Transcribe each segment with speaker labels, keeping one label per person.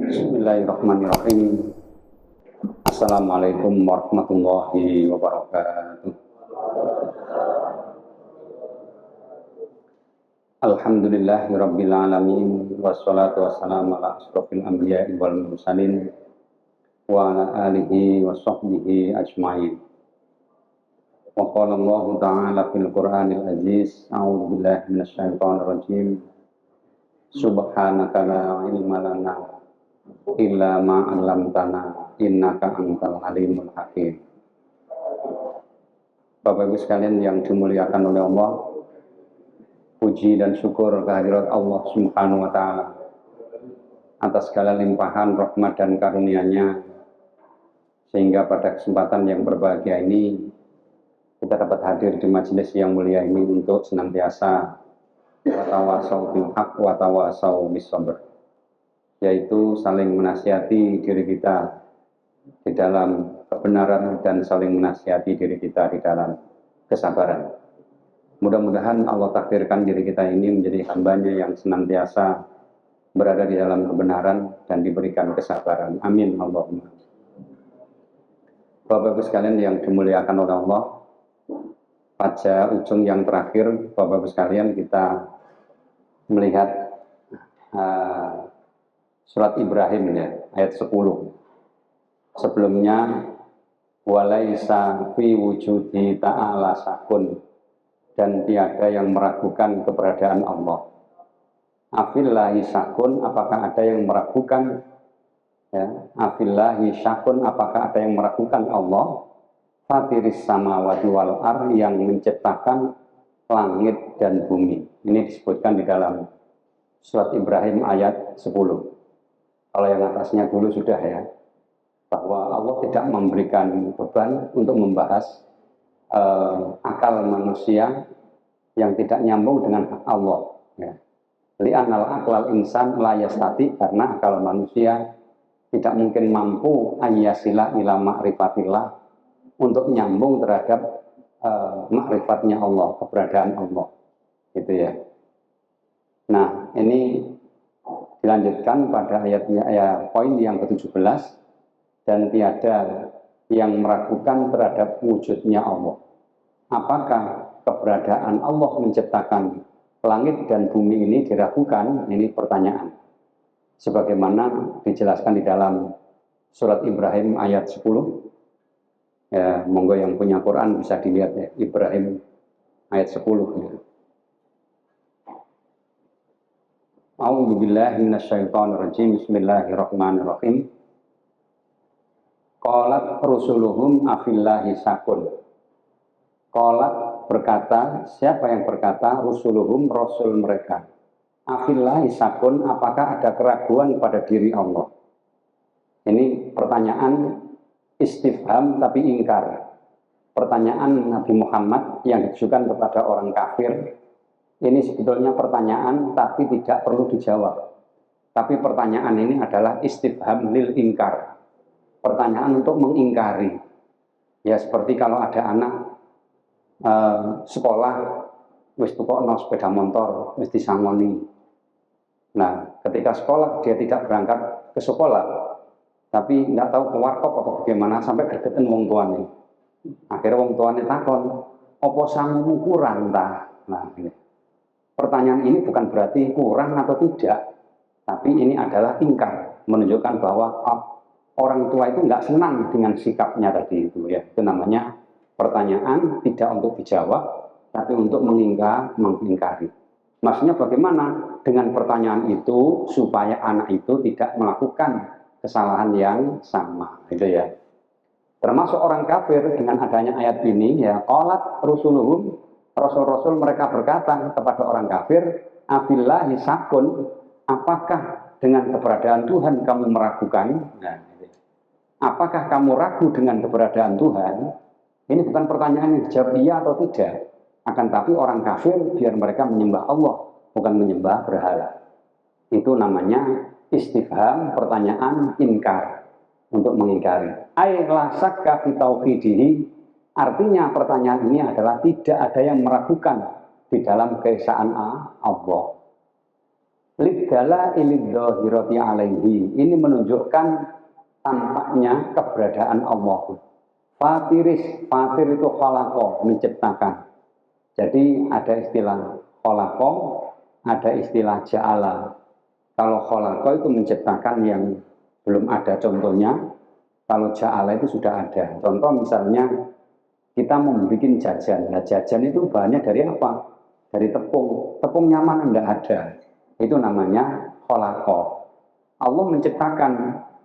Speaker 1: Bismillahirrahmanirrahim. Assalamualaikum warahmatullahi wabarakatuh. Alhamdulillahirabbil alamin wassalatu wassalamu ala asrofil anbiya'i wal mursalin wa ala alihi wa sahbihi ajmain. Wa qala Allah ta'ala fil Qur'anil aziz, a'udzu billahi minasyaitonir rajim. Subhanaka la ilma lana illa ma 'allamtana innaka antal alimul hakim. Bapak Ibu sekalian yang dimuliakan oleh Allah, puji dan syukur kehadirat Allah Subhanahu wa taala atas segala limpahan rahmat dan karunia-Nya, sehingga pada kesempatan yang berbahagia ini kita dapat hadir di majelis yang mulia ini untuk senantiasa watawasau bil haq watawasau bis sabr, yaitu saling menasihati diri kita di dalam kebenaran dan saling menasihati diri kita di dalam kesabaran. Mudah-mudahan Allah takdirkan diri kita ini menjadi hambanya yang senantiasa berada di dalam kebenaran dan diberikan kesabaran. Amin Allahumma. Bapak-Ibu sekalian yang dimuliakan oleh Allah, pada ujung yang terakhir Bapak-Ibu sekalian kita melihat surat Ibrahim ya, ayat 10. Sebelumnya walaisa fi wujudi ta'ala sakun, dan tiada yang meragukan keberadaan Allah. Afillahi sakun, apakah ada yang meragukan ya? Afillahi sakun, apakah ada yang meragukan Allah? Fatiris samawati wal ar, yang menciptakan langit dan bumi. Ini disebutkan di dalam surat Ibrahim ayat 10. Kalau yang atasnya dulu sudah ya, bahwa Allah tidak memberikan beban untuk membahas akal manusia yang tidak nyambung dengan Allah ya. Li'anal aqlal insan la yastati, karena akal manusia tidak mungkin mampu ayyasila ila ma'rifatillah, untuk nyambung terhadap ma'rifatnya Allah, keberadaan Allah gitu ya. Nah, ini dilanjutkan pada ayatnya poin yang ke-17, dan tiada yang meragukan terhadap wujudnya Allah. Apakah keberadaan Allah menciptakan langit dan bumi ini diragukan? Ini pertanyaan. Sebagaimana dijelaskan di dalam surat Ibrahim ayat 10. Ya, monggo yang punya Quran bisa dilihat ya, Ibrahim ayat 10 ya. A'udzubillahi minasyaitonirrajim. Bismillahirrahmanirrahim. Qalat rusuluhum afillahi sakun. Qalat berkata, siapa yang berkata? Rusuluhum, rasul mereka. Afillahi sakun, apakah ada keraguan pada diri Allah? Ini pertanyaan istifham tapi ingkar. Pertanyaan Nabi Muhammad yang ditujukan kepada orang kafir. Ini sebetulnya pertanyaan tapi tidak perlu dijawab. Tapi pertanyaan ini adalah istifham lil ingkar. Pertanyaan untuk mengingkari. Ya, seperti kalau ada anak sekolah wis tukokno sepeda motor, wis disangoni. Nah, ketika sekolah dia tidak berangkat ke sekolah, tapi nggak tahu ke warkop atau bagaimana, sampai gregetan wong tuane. Akhirnya wong tuane takon, "Apa sangumu kurang ta?" Nah, ini. Pertanyaan ini bukan berarti kurang atau tidak, tapi ini adalah ingkar, menunjukkan bahwa orang tua itu nggak senang dengan sikapnya tadi itu ya. Itu namanya pertanyaan tidak untuk dijawab, tapi untuk mengingkari. Maksudnya bagaimana dengan pertanyaan itu supaya anak itu tidak melakukan kesalahan yang sama, gitu ya. Termasuk orang kafir dengan adanya ayat ini ya, qalat rusuluhum, rasul-rasul mereka berkata kepada orang kafir, afillahi sakun, apakah dengan keberadaan Tuhan kamu meragukan? Nah, apakah kamu ragu dengan keberadaan Tuhan? Ini bukan pertanyaan yang dijawab iya atau tidak. Akan tapi orang kafir biar mereka menyembah Allah, bukan menyembah berhala. Itu namanya istifham, pertanyaan ingkar, untuk mengingkari. Ai la syakka fi tauhidihi, artinya pertanyaan ini adalah tidak ada yang meragukan di dalam keesaan Allah. lidala ilidzohirati alaihi. Ini menunjukkan tampaknya keberadaan Allah. Fatir itu khalaqo, menciptakan. Jadi ada istilah khalaqo, ada istilah ja'ala. Kalau khalaqo itu menciptakan yang belum ada contohnya. Kalau ja'ala itu sudah ada. Contoh misalnya kita mau bikin jajan. Nah, jajan itu bahannya dari apa? Dari tepung. Tepung nyaman enggak ada. Itu namanya khalaqo. Allah menciptakan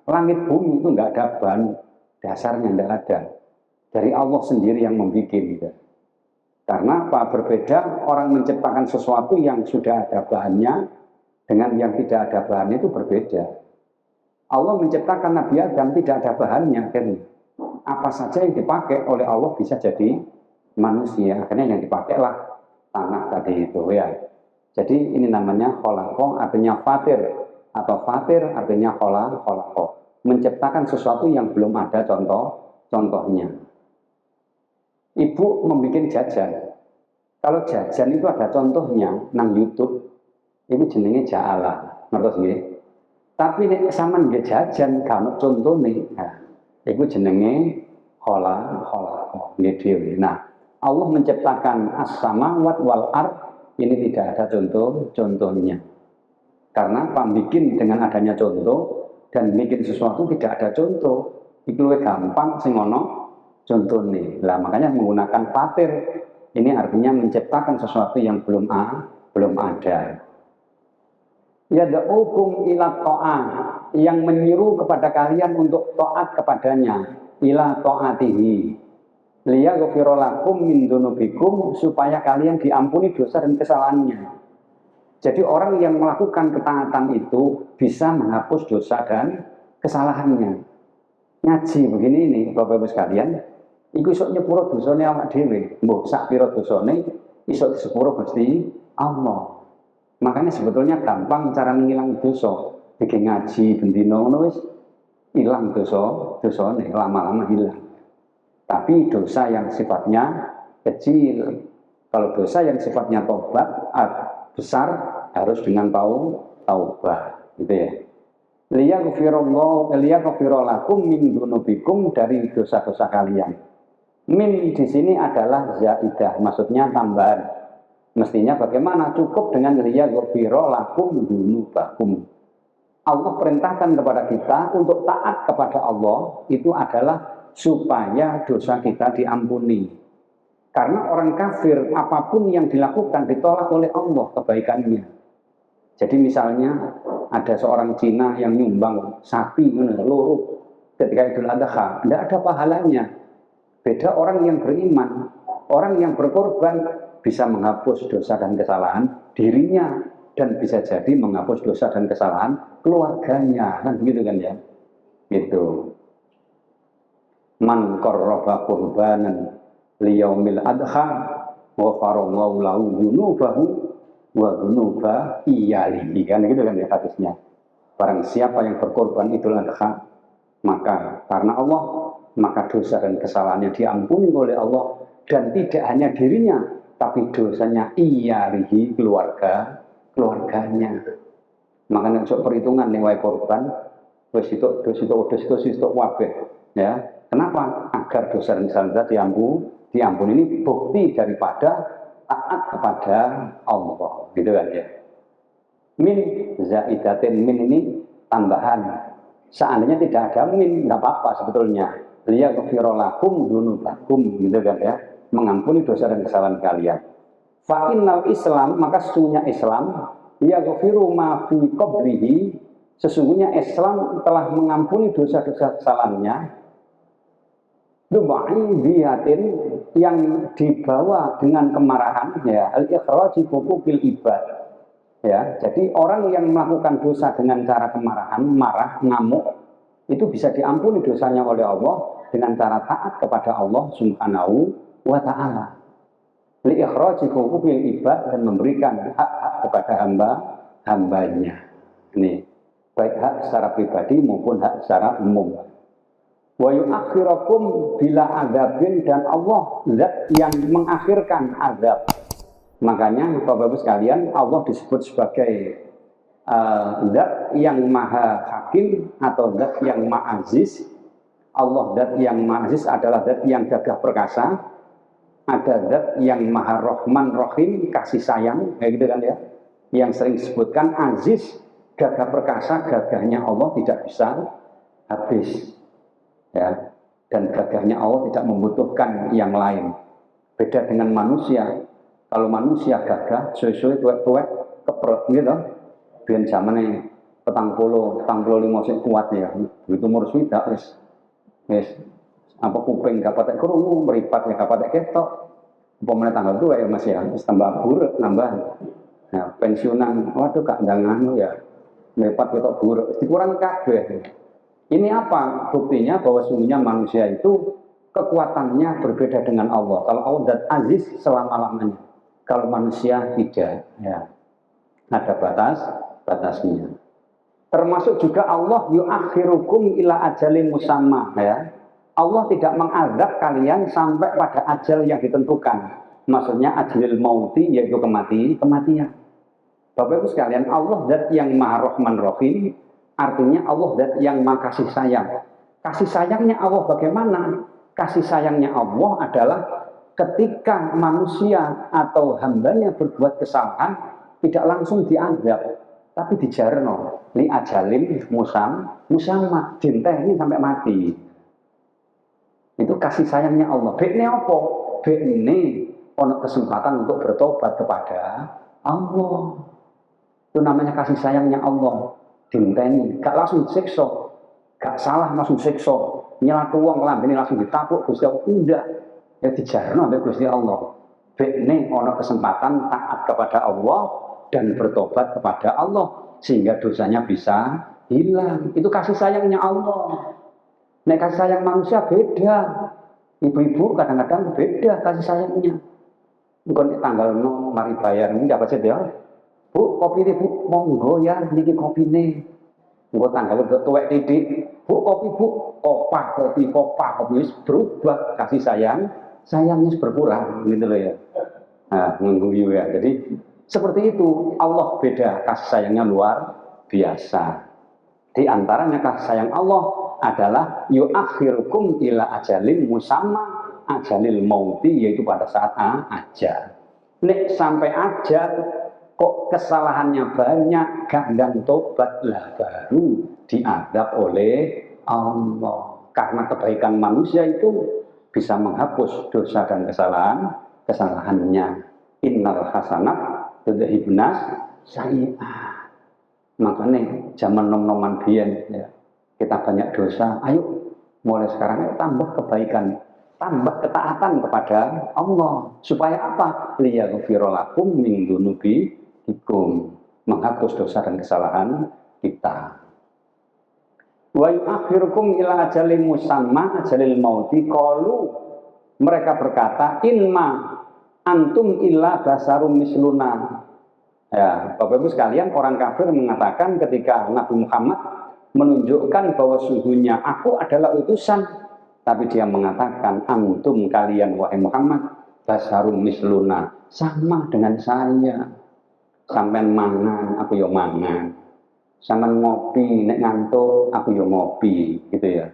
Speaker 1: langit bumi itu enggak ada bahan dasarnya, enggak ada. Dari Allah sendiri yang membuat gitu. Karena apa? Berbeda orang menciptakan sesuatu yang sudah ada bahannya dengan yang tidak ada bahannya itu berbeda. Allah menciptakan Nabi Adam tidak ada bahannya, kan? Apa saja yang dipakai oleh Allah bisa jadi manusia. Akhirnya yang dipakailah tanah tadi itu ya. Jadi ini namanya khalaqo, artinya fatir, atau fatir artinya khalaqo, menciptakan sesuatu yang belum ada contohnya. Ibu membuat jajan. Kalau jajan itu ada contohnya nang YouTube, itu jenenge ja'ala, ngertos nggih? Tapi nek sampean nggih jajan kalau contohnya, nah, itu jenenge khalaqo, nggih dhewe. Nah, Allah menciptakan as-samawat wal ard, ini tidak ada contohnya. Karena apa? Bikin dengan adanya contoh dan bikin sesuatu tidak ada contoh, itu lebih gampang sing ono contohnya. Lah makanya menggunakan fatir, ini artinya menciptakan sesuatu yang belum ada. Yad'ukum ila ta'ah, yang menyeru kepada kalian untuk taat kepadanya, ila ta'atihi. Liyaghfira lakum min dzunubikum, supaya kalian diampuni dosa dan kesalahannya. Jadi orang yang melakukan ketaatan itu bisa menghapus dosa dan kesalahannya. Ngaji begini ini Bapak Ibu sekalian, iku iso nyepuro dosane awak dhewe, mbok sak pira dosane iso disepuro Gusti Allah. Makanya sebetulnya gampang cara mengilang dosa. Bikin ngaji bendino ngono wis ilang dosane lama-lama hilang. Tapi dosa yang sifatnya kecil, kalau dosa yang sifatnya tobat besar harus dengan taubat, gitu ya. Liyaghfira lakum min dzunubikum, dari dosa-dosa kalian. Min di sini adalah zaidah, maksudnya tambahan. Mestinya bagaimana? Cukup dengan liyaghfira lakum dzunubakum. Allah perintahkan kepada kita untuk taat kepada Allah, itu adalah supaya dosa kita diampuni. Karena orang kafir apapun yang dilakukan ditolak oleh Allah kebaikannya. Jadi misalnya ada seorang Cina yang nyumbang sapi loro ketika Idul Adha, tidak ada pahalanya. Beda orang yang beriman, orang yang berkorban bisa menghapus dosa dan kesalahan dirinya dan bisa jadi menghapus dosa dan kesalahan keluarganya, kan begitu kan ya? Gitu. Man qarraba qurbanan liyaumil adha wa farallahu lahu dzunubahu wa dzunuba iyalihi, kan gitu kan ya hadisnya. Barang siapa yang berkorban Idul Adha, maka karena Allah, maka dosa dan kesalahannya diampuni oleh Allah, dan tidak hanya dirinya tapi dosanya iyalihi, keluarganya. Makanya untuk perhitungan nih wae korban wis itu wabeh ya. Kenapa? Agar dosa dan kesalahan diampuni. Ini bukti daripada taat kepada Allah, gitu kan ya. Min zaidatin, min ini tambahan. Seandainya tidak ada min, nggak apa-apa sebetulnya. Liyaghfira lakum dzunubakum, gitu kan ya. Mengampuni dosa dan kesalahan kalian. Fa innal Islam, maka sesungguhnya Islam, yaghfiru ma fi qabrihi, sesungguhnya Islam telah mengampuni dosa-dosa kesalahannya. Du'aibiyatin, yang dibawa dengan kemarahan, ya, al-ikhraji bil ibad. Ya, jadi orang yang melakukan dosa dengan cara kemarahan, marah, ngamuk, itu bisa diampuni dosanya oleh Allah dengan cara taat kepada Allah Subhanahu wa ta'ala. Li-ikhraji bil ibad, dan memberikan hak-hak kepada hambanya. Ini baik hak secara pribadi maupun hak secara umum. Wa yu'akhirakum bila azabin, dan Allah zat yang mengakhirkan azab. Makanya Bapak Ibu sekalian, Allah disebut sebagai zat yang maha hakim atau zat yang maha aziz. Allah zat yang maha aziz adalah zat yang gagah perkasa. Ada zat yang maha rahman rahim, kasih sayang, kayak gitu kan ya. Yang sering disebutkan aziz, gagah perkasa, gagahnya Allah tidak bisa habis. Ya. Dan gagahnya Allah tidak membutuhkan yang lain. Beda dengan manusia. Kalau manusia gagah, suwe-suwe tuwek-tuwek keprot gitu. Biar zamannya petang puluh lima kuat ya. Begitu umur sudah wis apa kuping gak patek krungu, meripat ya gak patek ketok. Umpamane tanggal tua ya Mas ya, wis tambah buruk nambah. Nah, pensiunan, waduh gak ndang ya. Meripat ketok buruk, dikurang kabeh. Ini apa? Buktinya bahwa sungguhnya manusia itu kekuatannya berbeda dengan Allah. Kalau Allah zat aziz selama-lamanya. Kalau manusia tidak, ya. Ada batasnya. Termasuk juga Allah yu'akhirukum ila ajalin musamma, ya. Allah tidak mengazab kalian sampai pada ajal yang ditentukan. Maksudnya ajalil mauti, yaitu kematian. Bapak Ibu sekalian, Allah zat yang maha rahman rahim, artinya Allah zat yang maha kasih sayang. Kasih sayangnya Allah bagaimana? Kasih sayangnya Allah adalah ketika manusia atau hambanya berbuat kesalahan, tidak langsung diazab, tapi dijarno li ajalin musamma, dinteni sampai mati. Itu kasih sayangnya Allah. Bekne apa? Bekne ono kesempatan untuk bertobat kepada Allah. Itu namanya kasih sayangnya Allah. Dinteni, gak langsung disiksa, gak salah langsung siksa, nyelatu wong lambene langsung ditapuk Gusti Allah. Tidak. Ya dijarno oleh Gusti Allah. Bekne ono kesempatan taat kepada Allah dan bertobat kepada Allah sehingga dosanya bisa hilang. Itu kasih sayangnya Allah. Nek kasih sayang manusia beda. Ibu-ibu kadang-kadang beda kasih sayangnya. Bukan tanggal no mari bayar ini dapat sih ya. Bu, kopi ini Bu, monggo ya niki kopine. Engko tanggal tuwek titik. Bu, kopi Bu, kopi berubah kasih sayangnya berkurang gitu loh ya. Nah, mengguyu ya. Jadi seperti itu, Allah beda, kasih sayangnya luar biasa. Di antaranya kasih sayang Allah adalah yu'akhirukum ila ajalin musamma, ajalil mauti, yaitu pada saat ajal. Nek sampai ajal kok kesalahannya banyak, gak ndang tobat lah baru diadab oleh Allah. Karena kebaikan manusia itu bisa menghapus dosa dan kesalahannya. Innal hasanat tudhibnas sayyi'at. Makanya zaman nom-noman biyen ya, kita banyak dosa, ayo mulai sekarang tambah kebaikan, tambah ketaatan kepada Allah. Supaya apa? Liyaghfira lakum min dzunubikum, menghapus dosa dan kesalahan kita. Wa yu'akhirukum ila ajalin musamma, ajalil mauti. Qalu, mereka berkata, inma antum illa basarum misluna. Ya, Bapak Ibu sekalian, orang kafir mengatakan ketika Nabi Muhammad menunjukkan bahwa sungguhnya aku adalah utusan, tapi dia mengatakan antum kalian wahai Muhammad basarum misluna, sama dengan saya. Sampean mangan, aku yo mangan. Sampean ngopi, nek ngantuk, aku yo ngopi, gitu ya.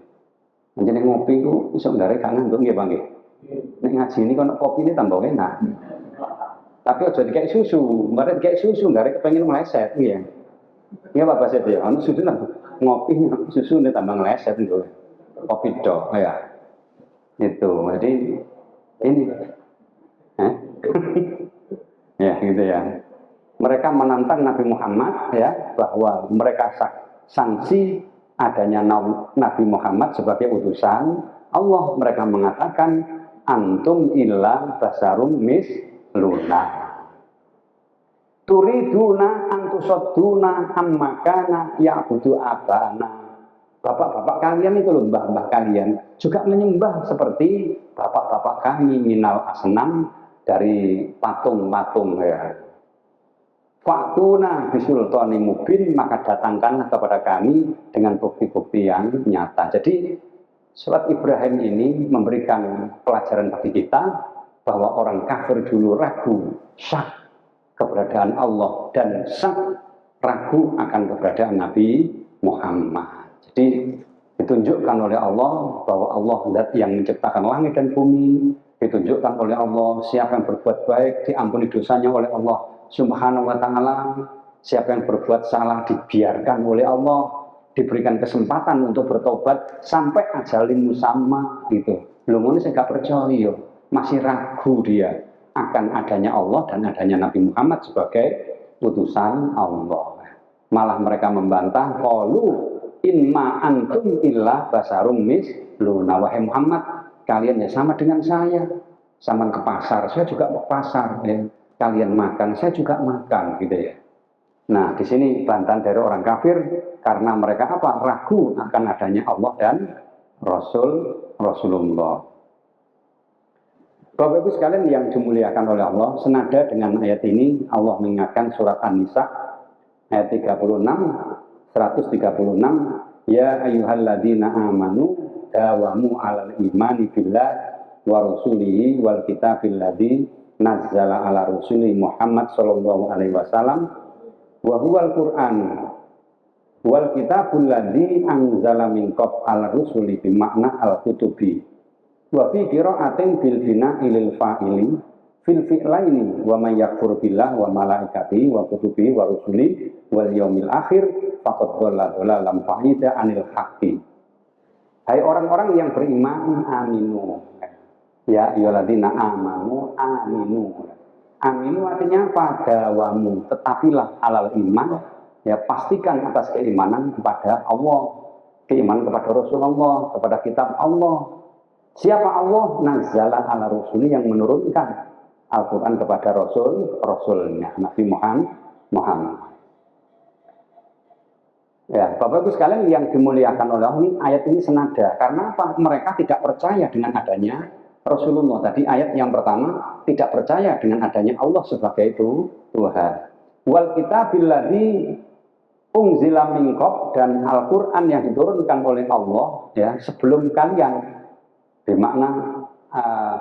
Speaker 1: Jadi ngopi ku iso ndarek gak ngantuk nggih, Bang nggih. Nek ngaji ini kono kopi ini tambah enak. Tapi aja dikek susu, mbare dikek susu ndarek kepengin meleset nggih. Iya Pak Baset ya, anu susu lah ngopi susu ini tambah meleset lho. Kopi dok ya. Itu. Jadi ini ya gitu ya. Mereka menantang Nabi Muhammad ya, bahwa mereka sanksi adanya Nabi Muhammad sebagai utusan Allah. Mereka mengatakan antum illa basarum misluna. Turiduna antusadduna amma kana ya'budu abana. Bapak-bapak kalian itu loh, mbah-mbah kalian juga menyembah seperti bapak-bapak kami minal asnam, dari patung-patung ya. Faktuna bisultani mubin, maka datangkanlah kepada kami dengan bukti-bukti yang nyata. Jadi surat Ibrahim ini memberikan pelajaran bagi kita bahwa orang kafir dulu ragu syak keberadaan Allah dan syak ragu akan keberadaan Nabi Muhammad. Jadi ditunjukkan oleh Allah bahwa Allah zat yang menciptakan langit dan bumi, ditunjukkan oleh Allah siapa yang berbuat baik diampuni dosanya oleh Allah Subhanahu wa taala, siapa yang berbuat salah dibiarkan oleh Allah, diberikan kesempatan untuk bertobat sampai ajalin musamma gitu. Belum ini saya nggak percaya, masih ragu dia akan adanya Allah dan adanya Nabi Muhammad sebagai utusan Allah. Malah mereka membantah, qalu inma antum illa basarum misluna, wahai Muhammad, kalian ya sama dengan saya. Sama ke pasar, saya juga ke pasar ya. Kalian makan, saya juga makan gitu ya. Nah, di sini bantahan dari orang kafir karena mereka apa? Ragu akan adanya Allah dan Rasulullah. Bapak Ibu sekalian yang dimuliakan oleh Allah, senada dengan ayat ini Allah mengingatkan surat An-Nisa ayat 36, 136, ya ayyuhalladzina amanu dawamu 'alal imani billah wa rasulihi wal kitabil ladzi nazzala 'ala rasuli Muhammad sallallahu alaihi wasallam wa huwal Qur'an wal kitabul ladzi anzala min qabl rusuli bi makna al-kutubi wa fi qira'atin bil bina'i lil fa'ili fil fi'laini wa may yakfur billah wa malaikatihi wa kutubihi wa rusuli wal yaumil akhir faqad dhalla dhalalan ba'ida 'anil haqqi. Hai orang-orang yang beriman, aminu. Ya ayyuhalladzina amanu aminu. Aminu artinya padawamu, tetapilah alal iman, ya pastikan atas keimanan kepada Allah, keimanan kepada Rasulullah, kepada kitab Allah. Siapa Allah? Nazzala ala rasuli, yang menurunkan Al-Quran kepada Rasulnya Nabi Muhammad. Ya, Bapak Ibu sekalian yang dimuliakan oleh Allah, ini ayat ini senada. Karena apa? Mereka tidak percaya dengan adanya Rasulullah. Tadi ayat yang pertama tidak percaya dengan adanya Allah sebagai Tuhan. Wal kitabil ladzi unzila min qabl, dan Al-Quran yang diturunkan oleh Allah ya sebelum kalian. Bermakna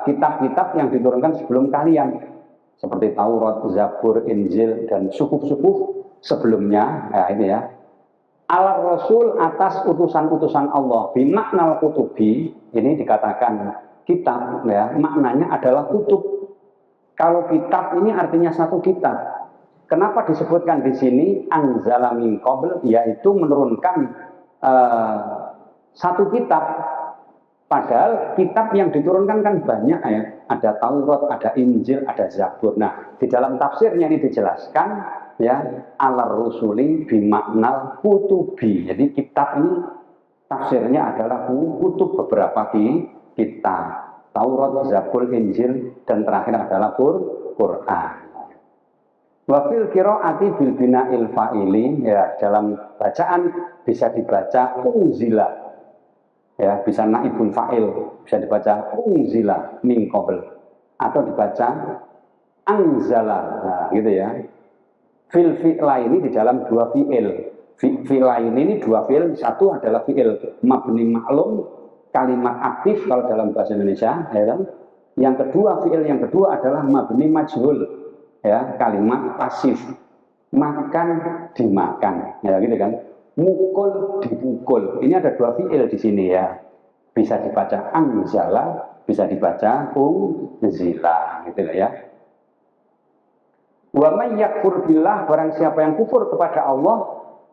Speaker 1: kitab-kitab yang diturunkan sebelum kalian, seperti Taurat, Zabur, Injil, dan suhuf-suhuf sebelumnya. Ya, ini ya. Al-Rasul atas utusan-utusan Allah. Bimakna kutubi, ini dikatakan kitab, ya, maknanya adalah kutub. Kalau kitab ini artinya satu kitab. Kenapa disebutkan di sini anzala min qabl, yaitu menurunkan satu kitab. Padahal kitab yang diturunkan kan banyak ya. Ada Taurat, ada Injil, ada Zabur. Nah, di dalam tafsirnya ini dijelaskan ya, alar rusuli bimaknal kutubi. Jadi kitab ini tafsirnya adalah kutub, beberapa kitab. Taurat, Zabur, Injil, dan terakhir adalah Quran. Wa fil qiraati bil bina'il fa'ili, ya dalam bacaan bisa dibaca unzila. Ya, bisa naibul fa'il, bisa dibaca unzila min qabl atau dibaca anzala. Nah, gitu ya. Fil fi'laini di dalam dua fi'il. Fi'laini ini dua fi'il, satu adalah fi'il mabni ma'lum, kalimat aktif kalau dalam bahasa Indonesia, ya kan? Yang kedua, fi'il yang kedua adalah mabni majhul, ya, kalimat pasif. Makan, dimakan, ya gitu kan? Mukul, dipukul. Ini ada dua fi'il di sini ya. Bisa dibaca anzala, bisa dibaca unzila, gitu ya. Wa may yakfur billah, barang siapa yang kufur kepada Allah,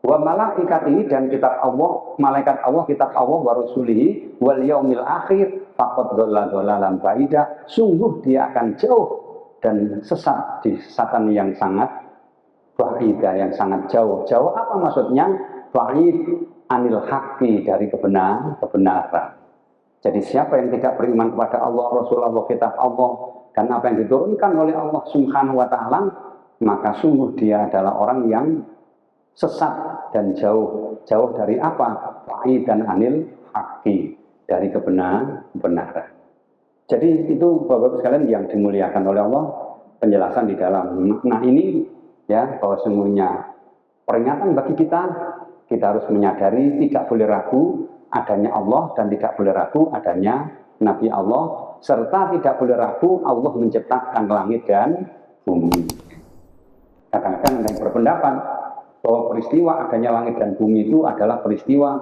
Speaker 1: wa malaikatihi, dan kitab Allah, malaikat Allah, kitab Allah, wa rasulihi, wal yaumil akhir, faqad dhalla dhalalan ba'ida, sungguh dia akan jauh dan sesat di sesatan yang sangat ba'ida, yang sangat jauh. Jauh apa maksudnya? Ba'id anil haqqi, dari kebenaran. Jadi siapa yang tidak beriman kepada Allah, Rasulullah, kitab Allah, dan apa yang diturunkan oleh Allah Subhanahu wa taala, maka sungguh dia adalah orang yang sesat dan jauh dari apa? Ba'id dan anil haqqi, dari kebenaran. Jadi itu Bapak-Bapak sekalian yang dimuliakan oleh Allah, penjelasan di dalam makna ini ya, bahwa sungguhnya peringatan bagi kita harus menyadari tidak boleh ragu adanya Allah dan tidak boleh ragu adanya Nabi Allah, serta tidak boleh ragu Allah menciptakan langit dan bumi. Kadang-kadang ada yang berpendapat bahwa peristiwa adanya langit dan bumi itu adalah peristiwa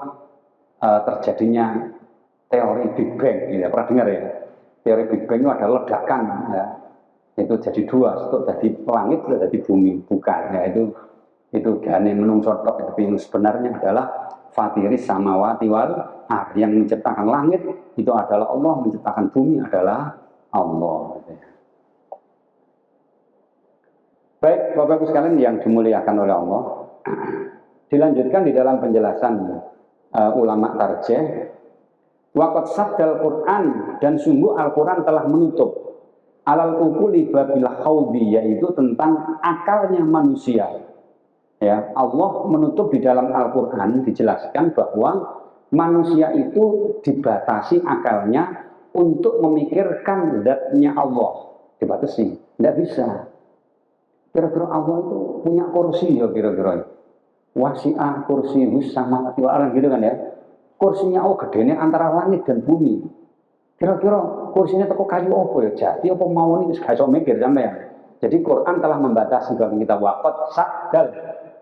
Speaker 1: terjadinya teori Big Bang. Ya, pernah dengar ya? Teori Big Bang itu adalah ledakan. Ya. Itu jadi dua, untuk jadi langit dan jadi bumi. Bukan, ya itu gane menungso tok, tapi yang sebenarnya adalah fatiris samawati wal ardh, yang menciptakan langit itu adalah Allah, menciptakan bumi adalah Allah. Baik, Bapak Ibu sekalian yang dimuliakan oleh Allah, dilanjutkan di dalam penjelasan ulama tarjih, waqad saddal Quran, dan sungguh Al-Quran telah menutup alal ukuli babil khawdi, yaitu tentang akalnya manusia. Ya, Allah menutup di dalam Al-Quran, dijelaskan bahwa manusia itu dibatasi akalnya untuk memikirkan zatnya Allah. Dibatasi, tidak bisa. Kira-kira Allah itu punya kursi ya kira-kira. Wasi'ah kursi sama wal gitu kan ya. Kursinya Allah gedenya antara langit dan bumi. Kira-kira kursinya teko kayu apa ya? Jadi apa mau ini gak iso mikir sampean. Jadi Quran telah membatasi dalam kitab waqat sadal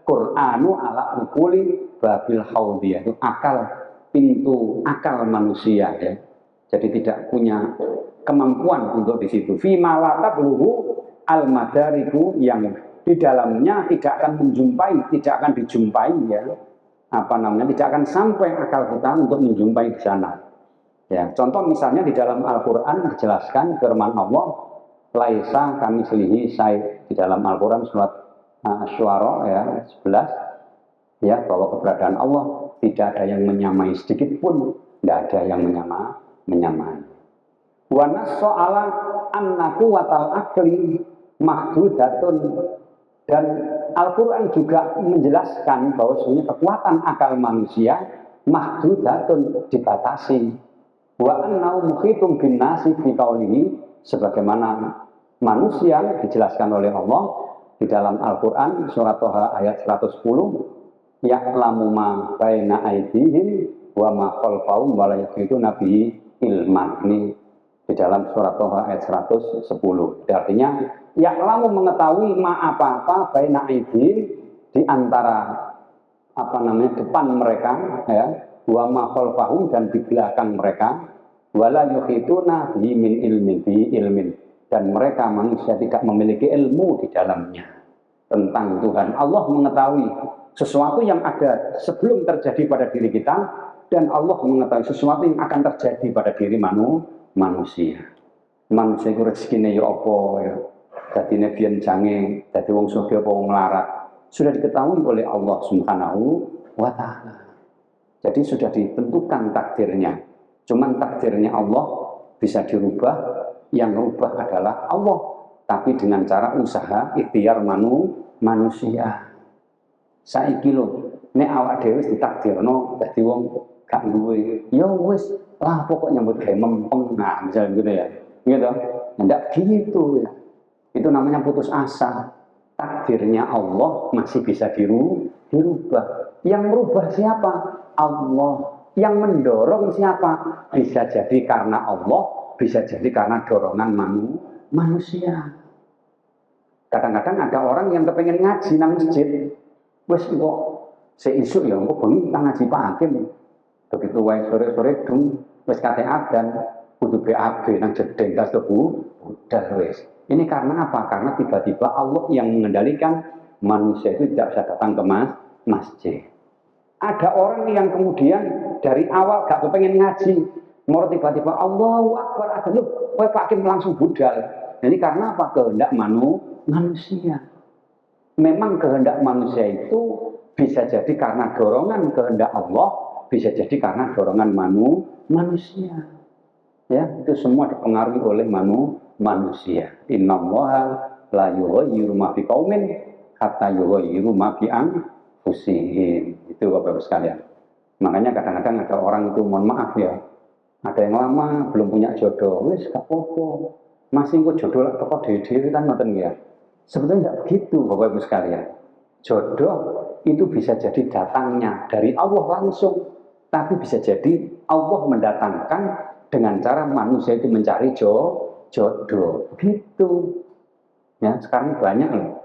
Speaker 1: Qur'anu ala ukuli babil haudiyah, itu akal, pintu akal manusia ya. Jadi tidak punya kemampuan untuk di situ. Fi ma la tablughu al-madariku, yang di dalamnya tidak akan menjumpai, tidak akan dijumpai ya. Tidak akan sampai akal kita untuk menjumpai di sana. Ya, contoh misalnya di dalam Al-Qur'an dijelaskan firman Allah, laisa kamitslihi syai', di dalam Al-Qur'an surat Asy-Syu'ara ya 11 ya, bahwa keberadaan Allah tidak ada yang menyamai sedikit pun, tidak ada yang menyamai. Wa nassa ala annahu watal akli mahdudatun, dan Al-Qur'an juga menjelaskan bahwa sebenarnya kekuatan akal manusia mahdudatun, dibatasi. Wa annau muhitum bin nasi fi qaulihi, sebagaimana manusia dijelaskan oleh Allah di dalam Al-Quran surat Toha ayat 110, ya'lamu ma baina aydihim wa ma khalfahum wa la yuhituna bihi ilman. Ini di dalam surat Toha ayat 110. Artinya ya'lamu, mengetahui ma apa-apa baina aydihim, di antara depan mereka ya, wa ma khalfahum, dan di belakang mereka, wa la yuhituna bihi min ilmin, dan mereka manusia tidak memiliki ilmu di dalamnya tentang Tuhan. Allah mengetahui sesuatu yang ada sebelum terjadi pada diri kita, dan Allah mengetahui sesuatu yang akan terjadi pada diri manusia. Manusia itu rezekinya ya apa ya, dadine biyen jange dadi wong sugih apa wong larat, sudah diketahui oleh Allah Subhanahu wa taala. Jadi sudah ditentukan takdirnya. Cuman takdirnya Allah bisa dirubah, yang rubah adalah Allah, tapi dengan cara usaha ikhtiar manusia. Saiki lho, nek awak dhewe ditakdirno dadi wong gak duwe, ya wis lah pokoknya nyambut gawe mempeng, nah misalnya gitu ya. Gitu. Enggak gitu ya. Itu namanya putus asa. Takdirnya Allah masih bisa dirubah. Yang merubah siapa? Allah. Yang mendorong siapa? Bisa jadi karena Allah, bisa jadi karena dorongan manusia. Kadang-kadang ada orang yang kepengen ngaji nang masjid, wes kok seisuk ya kok bengi nang ngaji Pak Hakim. Begitu wae sore-sore dong wes kate adan kudu BAB nang jedeng tas tebu budal wes. Ini karena apa? Karena tiba-tiba Allah yang mengendalikan, manusia itu tidak bisa datang ke masjid. Ada orang yang kemudian dari awal gak kepengen ngaji, mau tiba-tiba Allahu Akbar, aduh, Pak Hakim langsung budal. Ini karena apa? Kehendak manusia. Memang kehendak manusia itu bisa jadi karena dorongan kehendak Allah, bisa jadi karena dorongan manusia. Ya, itu semua dipengaruhi oleh manusia. Innallaha la yughayyiru ma biqaumin hatta yughayyiru ma bi anfusihim. Itu Bapak Ibu sekalian. Makanya kadang-kadang ada orang itu, mohon maaf ya, ada yang lama belum punya jodoh, wis gak apa-apa, masih kok jodoh lah toko dhewe kan ngoten ya. Sebetulnya tidak begitu Bapak Ibu sekalian. Jodoh itu bisa jadi datangnya dari Allah langsung, tapi bisa jadi Allah mendatangkan dengan cara manusia itu mencari jodoh. Gitu. Ya, sekarang banyak loh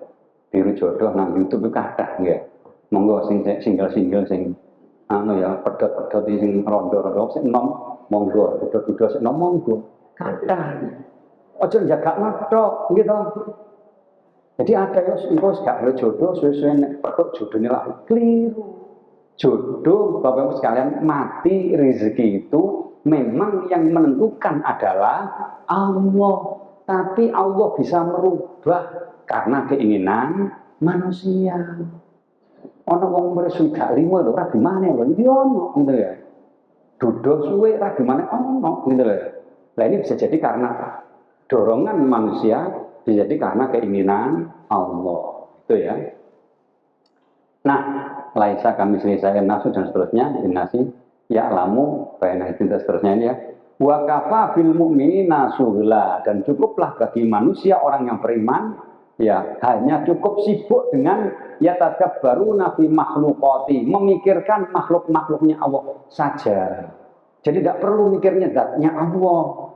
Speaker 1: biru jodoh nang YouTube itu kadang ya. Monggo sing single-single sing anu ya pedhot-pedhot sing rondo-rondo sing nom monggo, pedhot-pedhot sing nom monggo. Kathah. Aja njagakno tok gitu. Jadi ada yang engko gak boleh jodoh suwe-suwe nek pedhot jodone lak keliru. Jodoh Bapak Ibu sekalian, mati rezeki itu memang yang menentukan adalah Allah. Tapi Allah bisa merubah karena keinginan manusia. Ana wong mresu gak limo lho, ra gimana lho, iki ono gitu ya. Dodo suwe ra gimana ono gitu lho. Lah ini bisa jadi karena dorongan manusia, bisa jadi karena keinginan Allah. Itu ya. Nah, laisa kami saya nasu dan seterusnya, innasi ya'lamu bayna dan seterusnya ini ya. Wa kafa bil mu'minina sughla, dan cukuplah bagi manusia orang yang beriman ya hanya cukup sibuk dengan ya tadabbaruna fi makhluqati, memikirkan makhluk-makhluknya Allah saja. Jadi tidak perlu mikirnya zatnya Allah.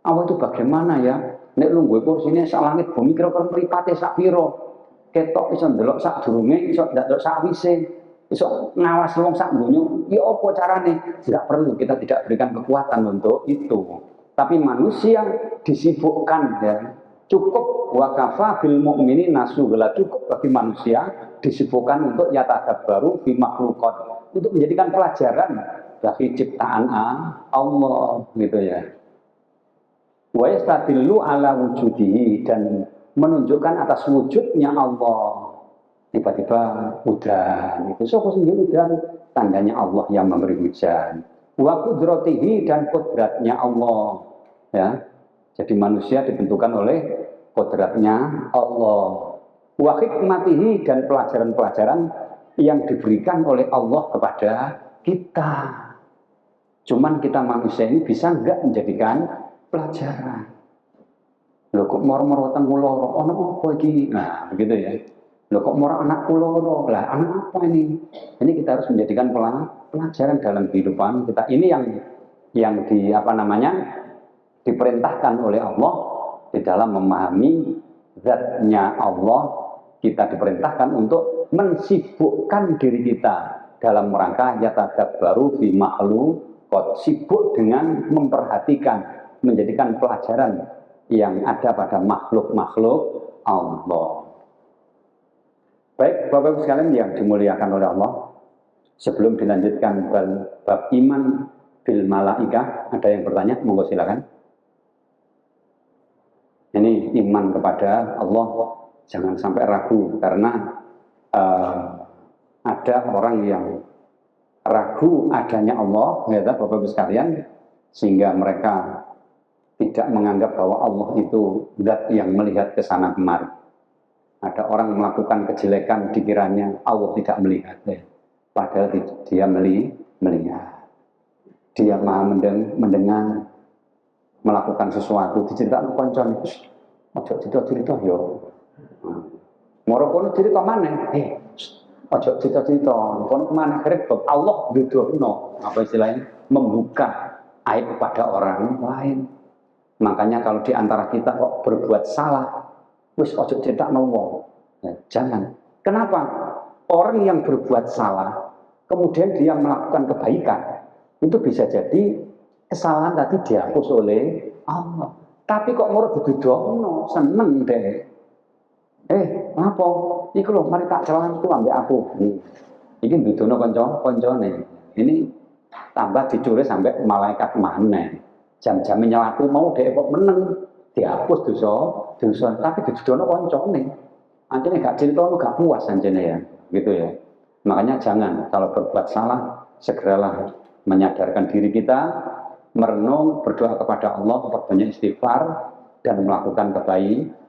Speaker 1: Allah itu bagaimana ya? Nek lungguh kursine sak langit bumi kira-kira mripate sak pira? Ketok iso ndelok sak durunge, iso ndelok sak wise, iso ngawas wong sak donya. Ya apa carane? Tidak perlu, kita tidak berikan kekuatan untuk itu. Tapi manusia disibukkan ya. Cukup wakafa bil mu'minina sughla, cukup bagi manusia disibukkan untuk yatadabbaru fi makhluqat, untuk menjadikan pelajaran bagi ciptaan Allah gitu ya. Wa yastadillu ala wujudihi, dan menunjukkan atas wujudnya Allah. Tiba-tiba hujan, itu sapa sing hujan? Tandanya Allah yang memberi hujan. Wa qudratihi, dan kodratnya Allah. Ya. Jadi manusia ditentukan oleh kodratnya Allah. Wa hikmatihi, dan pelajaran-pelajaran yang diberikan oleh Allah kepada kita. Cuman kita manusia ini bisa enggak menjadikan pelajaran? Lho kok moro-moro teng kula ana apa iki? Nah, begitu ya. Lho kok moro anak kula lah, anak apa ini? Ini kita harus menjadikan pelajaran dalam kehidupan kita. Ini yang diperintahkan oleh Allah di dalam memahami zatnya Allah. Kita diperintahkan untuk mensibukkan diri kita dalam rangka yatadabbaru fi makhluqat, sibuk dengan memperhatikan, menjadikan pelajaran yang ada pada makhluk-makhluk Allah. Baik, Bapak Ibu sekalian yang dimuliakan oleh Allah, sebelum dilanjutkan bab iman bil malaikah, ada yang bertanya? Monggo silakan. Ini iman kepada Allah, jangan sampai ragu, karena ada orang yang ragu adanya Allah, ya Bapak Ibu sekalian, sehingga mereka tidak menganggap bahwa Allah itu zat yang melihat ke sana kemari. Ada orang melakukan kejelekan, dikiranya Allah tidak melihat, padahal dia melihat. Dia maha mendengar, melakukan sesuatu, diceritakan koncone, ojo cerita yo. Moro kono cerita mana? Ojo cerita kono kemana? Kerep Allah dudono, apa istilahnya, membuka aib kepada orang lain. Makanya kalau di antara kita kok berbuat salah, wis ojo cedak wong. Ya, jangan. Kenapa? Orang yang berbuat salah, kemudian dia melakukan kebaikan, itu bisa jadi kesalahan tadi dihapus oleh Allah. Tapi kok mau didudokno, seneng deh. Apa? Iku lho, mari tak celanku ambek aku. Iki dudono koncone. Ini tambah dicuri sampai malaikat maneh. Jam-jam nyelaku mau dek kok meneng, dihapus dosa, tapi didudono koncone. Anjene gak cerita gak puas anjene ya, gitu ya. Makanya jangan, kalau berbuat salah segeralah menyadarkan diri kita, merenung, berdoa kepada Allah, perbanyak istighfar, dan melakukan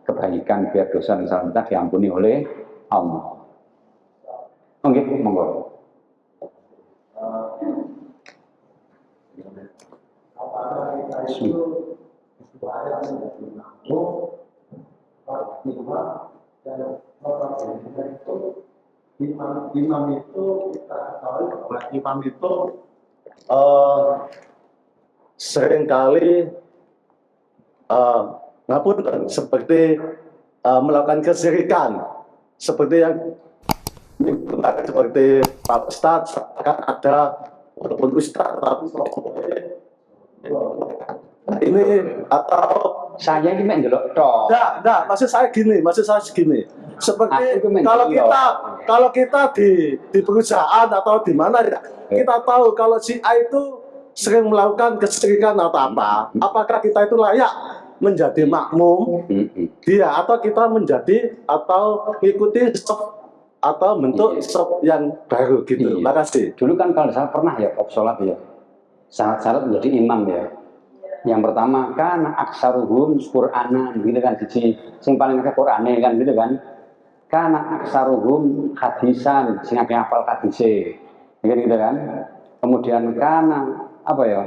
Speaker 1: kebaikan biar dosa dan salah kita diampuni oleh Allah. Oke, monggo.
Speaker 2: Apakah kita itu supaya tidak menanggung iman dan orang itu imam itu kita ketahui bahwa imam itu seringkali ngapunten seperti melakukan kesirikan seperti yang bukan seperti Pak Ustadz, kan ada walaupun Ustadz tapi ini atau
Speaker 1: saya ini main delok tok.
Speaker 2: enggak, maksud saya gini. Seperti kalau kita di perusahaan atau di mana ya, kita tahu kalau si A itu sering melakukan kesyirikan atau apa, apakah kita itu layak menjadi makmum dia atau kita menjadi atau mengikuti stop atau bentuk stop yang baru gitu. Makasih.
Speaker 1: Dulu kan kalau saya pernah ya sholat ya, syarat-syarat menjadi imam ya. Yang pertama kan aksaruhum Qur'anan gitu kan, sing paling akeh Qur'ane kan gitu kan. Kana aksaruhum hadisan, sing akeh hafal hadise. Gitu kan. Kemudian kana apa ya?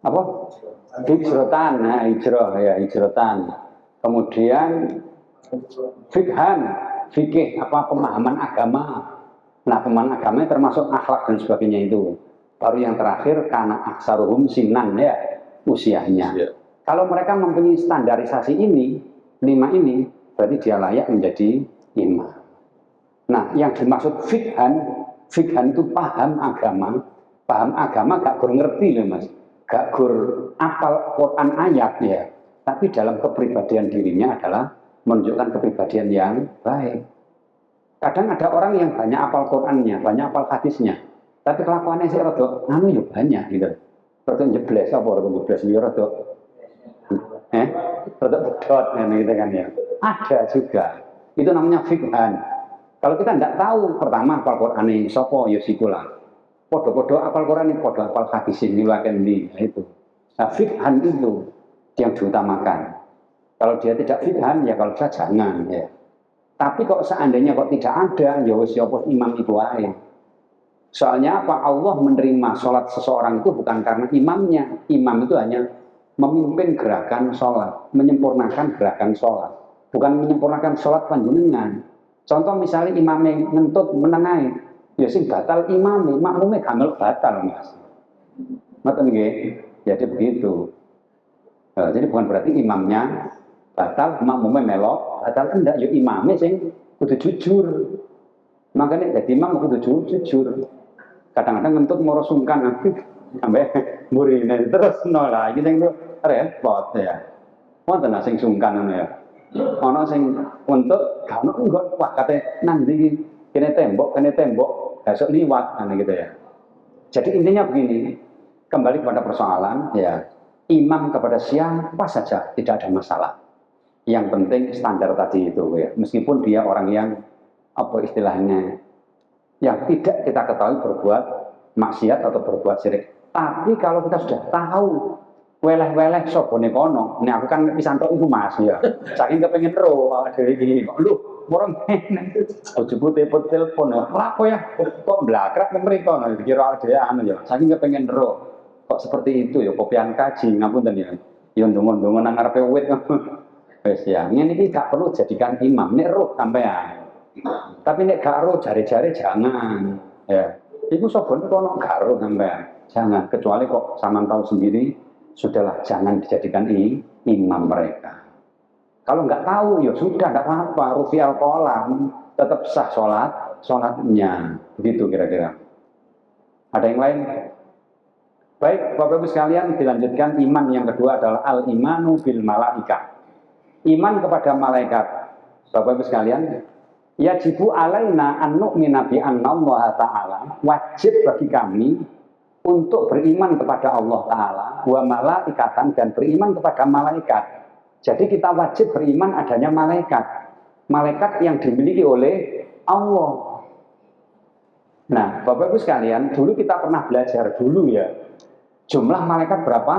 Speaker 1: Apa? Hijrotan, nah hijrotan. Kemudian fikih apa pemahaman agama. Nah, pemahaman agama termasuk akhlak dan sebagainya itu. Baru yang terakhir karena aksaruhum sinan ya, usianya. Kalau mereka mempunyai standarisasi ini, 5 ini, berarti dia layak menjadi imam. Nah, yang dimaksud fikhan itu paham agama gak gur ngerti loh Mas. Gak gur apal Quran ayat ya, tapi dalam kepribadian dirinya adalah menunjukkan kepribadian yang baik. Kadang ada orang yang banyak apal Qurannya, banyak apal hadisnya, tapi kelakuannya sih rada anu ya banyak gitu. Rada njebles apa rada njebles ya rada rada bedot gitu kan ya. Ada juga. Itu namanya fikhan. Kalau kita tidak tahu pertama apal Quran ini sapa ya sikulah. Podo-podo apal Quran ini, podo apal hadis ini, itu. Nah, fikhan itu yang diutamakan. Kalau dia tidak fikhan, ya kalau bisa jangan. Ya. Tapi kok seandainya kok tidak ada, ya siapa imam itu aja. Soalnya apa? Allah menerima sholat seseorang itu bukan karena imamnya. Imam itu hanya memimpin gerakan sholat, menyempurnakan gerakan sholat. Bukan menyempurnakan sholat panjenengan. Contoh misalnya imamnya ngentut menengahi. Ya sing batal imam, makmumnya gamel batal Mas. Ngoten nggih. Jadi begitu. Jadi bukan berarti imamnya batal, makmumnya melok, batal enggak ya imamnya sing kudu jujur. Makanya jadi imam kudu jujur. Kadang-kadang ngentut moro sungkan sampai murine terus nolak iki sing repot ya. Wonten sing sungkan ngono ya. Ana sing ngentut gak ono enggak wah kate nang ndi kene tembok besok liwat gitu ya. Jadi intinya begini, kembali kepada persoalan ya, imam kepada siapa saja tidak ada masalah. Yang penting standar tadi itu ya, meskipun dia orang yang apa istilahnya yang tidak kita ketahui berbuat maksiat atau berbuat syirik. Tapi kalau kita sudah tahu weleh-weleh sobone kono, ini aku kan pisanto itu Mas ya. Saking kepengen ro dhewe iki kok lu orang ngene. Ojo telepon apa ya? Kok blakrak mriko dikira dhewe anu ya. Saking kepengen ro. Kok seperti itu ya kopian kaji ngapunten ya. Ya ndonga-ndonga nang ngarepe wit. Wis ya, ngene iki gak perlu jadikan imam nek roh sampean. Tapi nek gak roh jare-jare jangan ya. Iku sobone kono gak roh sampean. Jangan kecuali kok sampean tahu sendiri sudahlah jangan dijadikan imam mereka. Kalau nggak tahu ya sudah nggak apa-apa, rufi'al qolam tetap sah sholatnya, begitu kira-kira. Ada yang lain? Baik, Bapak Ibu sekalian, dilanjutkan iman yang kedua adalah al-imanu bil malaika. Iman kepada malaikat. Bapak Ibu sekalian, yajibu alaina an nu'mina bi annallaha ta'ala, wajib bagi kami untuk beriman kepada Allah Ta'ala wa malaikatan dan beriman kepada malaikat. Jadi kita wajib beriman adanya malaikat yang dimiliki oleh Allah. Nah Bapak Ibu sekalian, dulu kita pernah belajar dulu ya, jumlah malaikat berapa?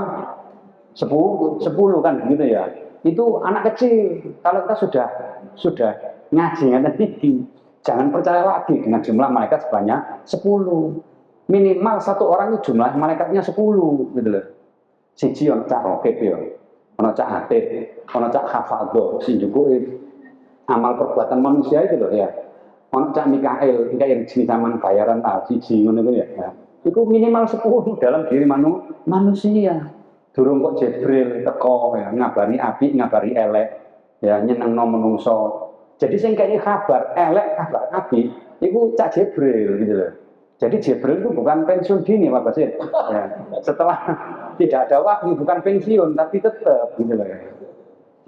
Speaker 1: 10 kan begitu ya. Itu anak kecil. Kalau kita sudah ngaji jangan percaya lagi dengan jumlah malaikat sebanyak 10. Minimal satu orang itu jumlah malaikatnya 10 gitu loh. Siji ono cak rokib ya, ono cak hatib, ono cak hafadho, sing njukuke amal perbuatan manusia itu loh ya. Ono cak Mikail jenis zaman bayaran siji ngono ya. Itu minimal 10 dalam diri manusia. Durung kok Jibril teko ya, ngabari apik, ngabari elek, ya nyenengno menungso. Jadi sing kaya kabar elek, kabar apik Itu Cak Jibril gitu loh. Jadi Jibril itu bukan pensiun dini Pak Basir. Ya. Setelah tidak ada wahyu bukan pensiun tapi tetap gitu loh.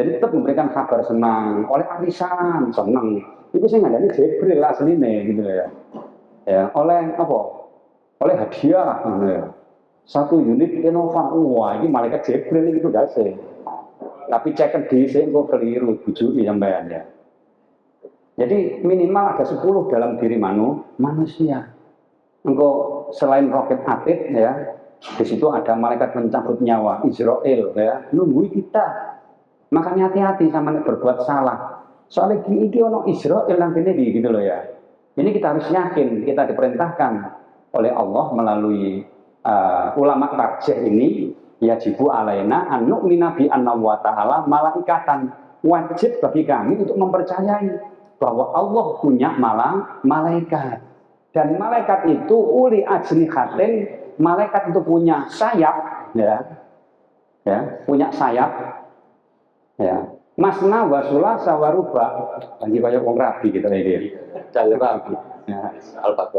Speaker 1: Jadi tetap memberikan kabar senang oleh arisan senang. Itu sih nggak ada Jibril aslinya gitu loh ya. Ya oleh apa? Oleh hadiah gitu ya. 1 unit Innova. Wah ini malaikat Jibril itu dasar. Tapi cek di sini kok keliru bujui sampean ya. Jadi minimal ada 10 dalam diri manusia. Engkau selain roket atid ya, di situ ada malaikat pencabut nyawa Israel ya, nunggu kita. Makanya hati-hati sama berbuat salah. Soalnya ini ono Israel nanti ini gitu loh ya. Ini kita harus yakin kita diperintahkan oleh Allah melalui ulama tarjih ini yajibu alaina an nu'mina bi anna wa ta'ala malaikatan. Wajib bagi kami untuk mempercayai bahwa Allah punya malaikat dan malaikat itu uli ajnihatin, malaikat itu punya sayap ya punya sayap ya masna wa sulasa wa ruba lagi kayak wong rabi gitu ini jalur rabi ya.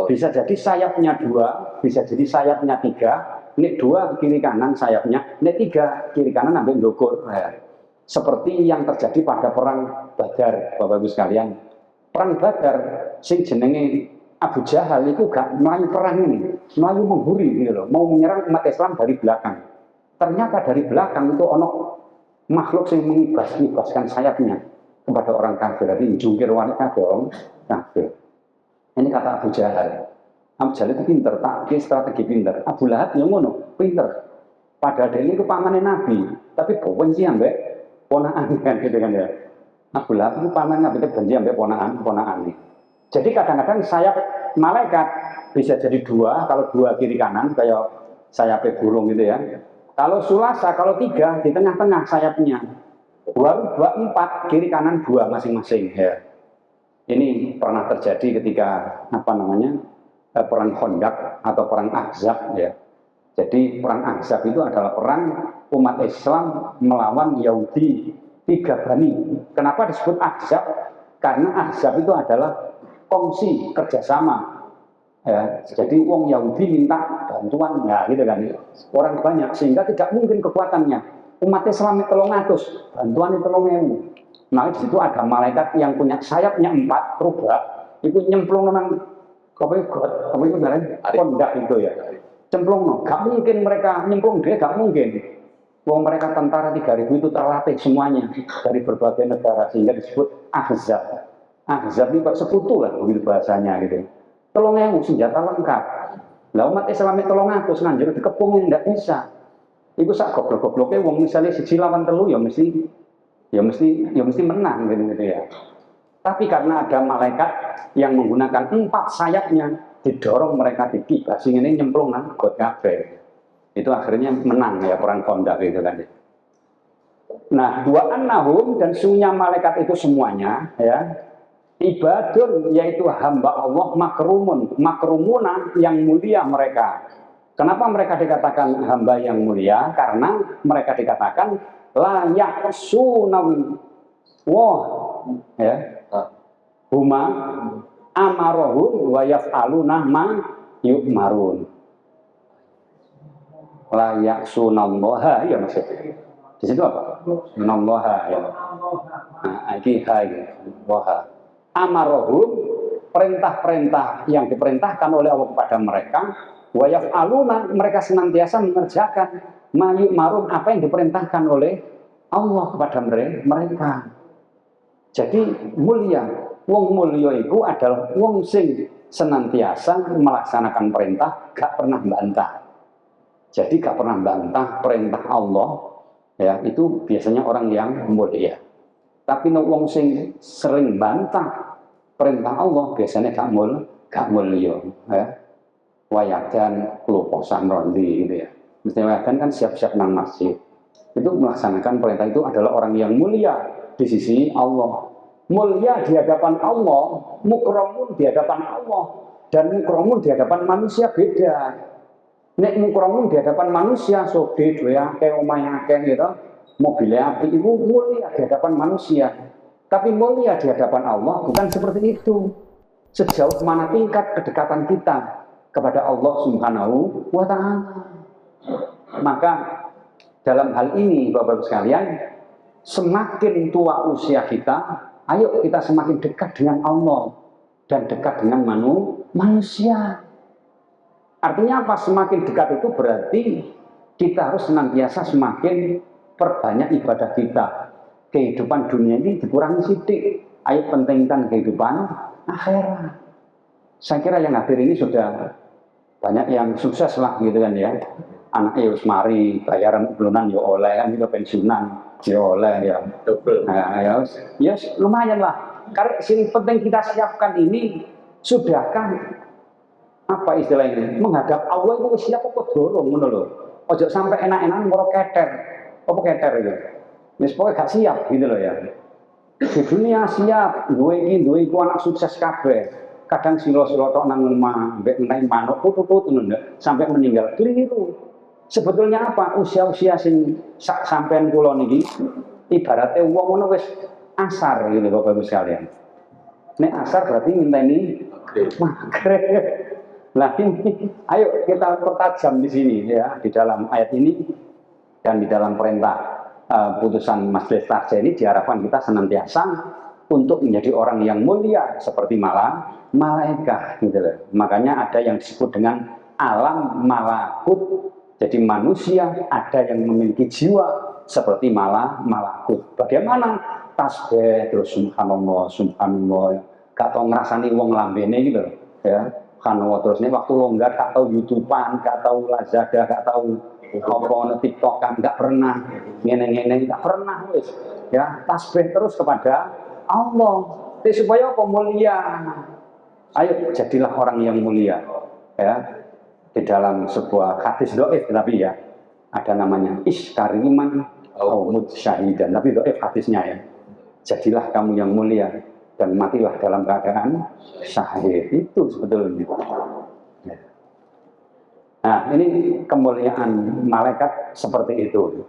Speaker 1: Bisa jadi sayapnya 2, bisa jadi sayapnya 3, ini 2 kiri kanan sayapnya, ini 3 kiri kanan ambil ndukur ya. Seperti yang terjadi pada perang Badar Bapak Ibu sekalian. Perang Badar sing jenenge Abu Jahal itu gak melayu perang ini, melayu menghuri gitu loh, mau menyerang umat Islam dari belakang. Ternyata dari belakang itu ono makhluk yang mengibaskan sayapnya kepada orang kafir. Jadi jungkir wanita dong kafir. Ini kata Abu Jahal. Abu Jahal itu pinter, taktik strategi pinter. Abu Lahab yang ngono, pinter. Padahal dia ini pamannya Nabi, tapi benci ambek ponaan kan gitu kan ya. Abu Lahab itu pamannya Nabi, benci ambek ponaan. Jadi kadang-kadang sayap malaikat bisa jadi 2, kalau 2 kiri kanan kayak sayapnya burung gitu ya. Kalau sulasa, kalau 3 di tengah-tengah sayapnya. 2, 4 kiri kanan 2 masing-masing ya. Ini pernah terjadi ketika perang Khandaq atau perang Ahzab ya. Jadi perang Ahzab itu adalah perang umat Islam melawan Yahudi 3 bani. Kenapa disebut Ahzab? Karena Ahzab itu adalah kongsi kerjasama. Ya, jadi wong Yahudi minta bantuan ya gitu kan. Orang banyak sehingga tidak mungkin kekuatannya. Umat Islam 300, bantuan 3.000. Nah di situ ada malaikat yang punya sayapnya 4 rubah, itu nyemplung nang apa itu namanya kondak itu ya. Cemplung no, gak mungkin mereka nyemplung dia gak mungkin. Wong mereka tentara 3.000 itu terlatih semuanya dari berbagai negara sehingga disebut Ahzab. Ahzab ini sekutu lah begitu bahasanya gitu. 3.000 senjata lengkap. Lah umat Islam 300 nganjur dikepungin ndak bisa. Iku sak goblok-gobloknya wong misalnya 1 lawan 3 ya mesti menang gitu ya. Tapi karena ada malaikat yang menggunakan 4 sayapnya didorong mereka dikibasi ini nyemplung nang got kabeh. Itu akhirnya menang ya perang Khandaq gitu kan. Nah, wa annahum dan sunya malaikat itu semuanya ya ibadun yaitu hamba Allah makrumuna yang mulia mereka. Kenapa mereka dikatakan hamba yang mulia? Karena mereka dikatakan layak sunawi wah ya huma amarohun wa yaf'aluna ma yu'marun layak sunallaha ya maksudnya di situ apa? Sunallaha ya nah ini hai waha amarohun perintah-perintah yang diperintahkan oleh Allah kepada mereka wa yaf'aluna mereka senantiasa mengerjakan mayuk marun apa yang diperintahkan oleh Allah kepada mereka. Jadi mulia, wong mulia itu adalah wong sing senantiasa melaksanakan perintah, gak pernah bantah. Jadi gak pernah bantah perintah Allah, ya itu biasanya orang yang mulia. Tapi wong sing sering bantah perintah Allah biasanya gak mulia, ya. Wayadan keluposan rondi gitu ya. Mestinya kan siap-siap nang masjid. Itu melaksanakan perintah itu adalah orang yang mulia di sisi Allah. Mulia di hadapan Allah, mukramun di hadapan Allah, dan mukramun di hadapan manusia beda. Nek mukramun di hadapan manusia sogde dhewe akeh omahe akeh gitu, mobilnya apik itu mulia di hadapan manusia. Tapi mulia di hadapan Allah bukan seperti itu. sejauh mana tingkat kedekatan kita kepada Allah Subhanahu wa Ta'ala. Maka dalam hal ini Bapak-Bapak sekalian, semakin tua usia kita, ayo kita semakin dekat dengan Allah dan dekat dengan manusia. Artinya apa? Semakin dekat itu berarti kita harus senantiasa semakin perbanyak ibadah kita. Kehidupan dunia ini dikurangi sidik. Ayo pentingkan kehidupan akhirat. Saya kira yang hadir ini sudah banyak yang sukses lah gitu kan ya. Anaknya harus mari bayaran bulanan ya oleh kan, juga pensiunan ya oleh ya. Nah, ya lumayan lah. Karena sini penting kita siapkan ini, sudahkah apa istilah ini menghadap Allah itu siap apa dorong ngono lho. Ojo sampai enak-enakan moro keter. Apa keter itu? Wis pokoke gak siap gitu loh ya. Di dunia siap, duwe iku anak sukses kabeh. Kadang silo-silo tok nang omah, mbek menawi manuk putut ngono sampai meninggal. Keliru. Sebetulnya apa? Usia-usia sing sak sampean kula niki ibaratnya wong ngono wis asar gitu Bapak-Ibu sekalian. Nek asar berarti ngenteni maghrib. Nah ini, ayo kita pertajam di sini ya, di dalam ayat ini dan di dalam perintah putusan Majelis Tarjah ini diharapkan kita senantiasa untuk menjadi orang yang mulia seperti malaikat gitu loh. Makanya ada yang disebut dengan alam malakut. Jadi manusia ada yang memiliki jiwa seperti malakut. Bagaimana tasbih terus subhanallah subhanallah, gak tau ngrasani wong lambene gitu loh ya. Kanwa terus ini waktu longgar gak tahu YouTubean, gak tahu Lazada, gak tahu apa TikTokan, gak pernah ngene-ngene, gak pernah wis ya. Tasbih terus kepada Allah supaya apa? Mulia. Ayo jadilah orang yang mulia ya. Di dalam sebuah hadis dhaif tapi ya ada namanya iskariman au mutsyahidan, tapi dhaif hadisnya ya. Jadilah kamu yang mulia dan matilah dalam keadaan syahid. Itu sebetulnya. Nah, ini kemuliaan malaikat seperti itu.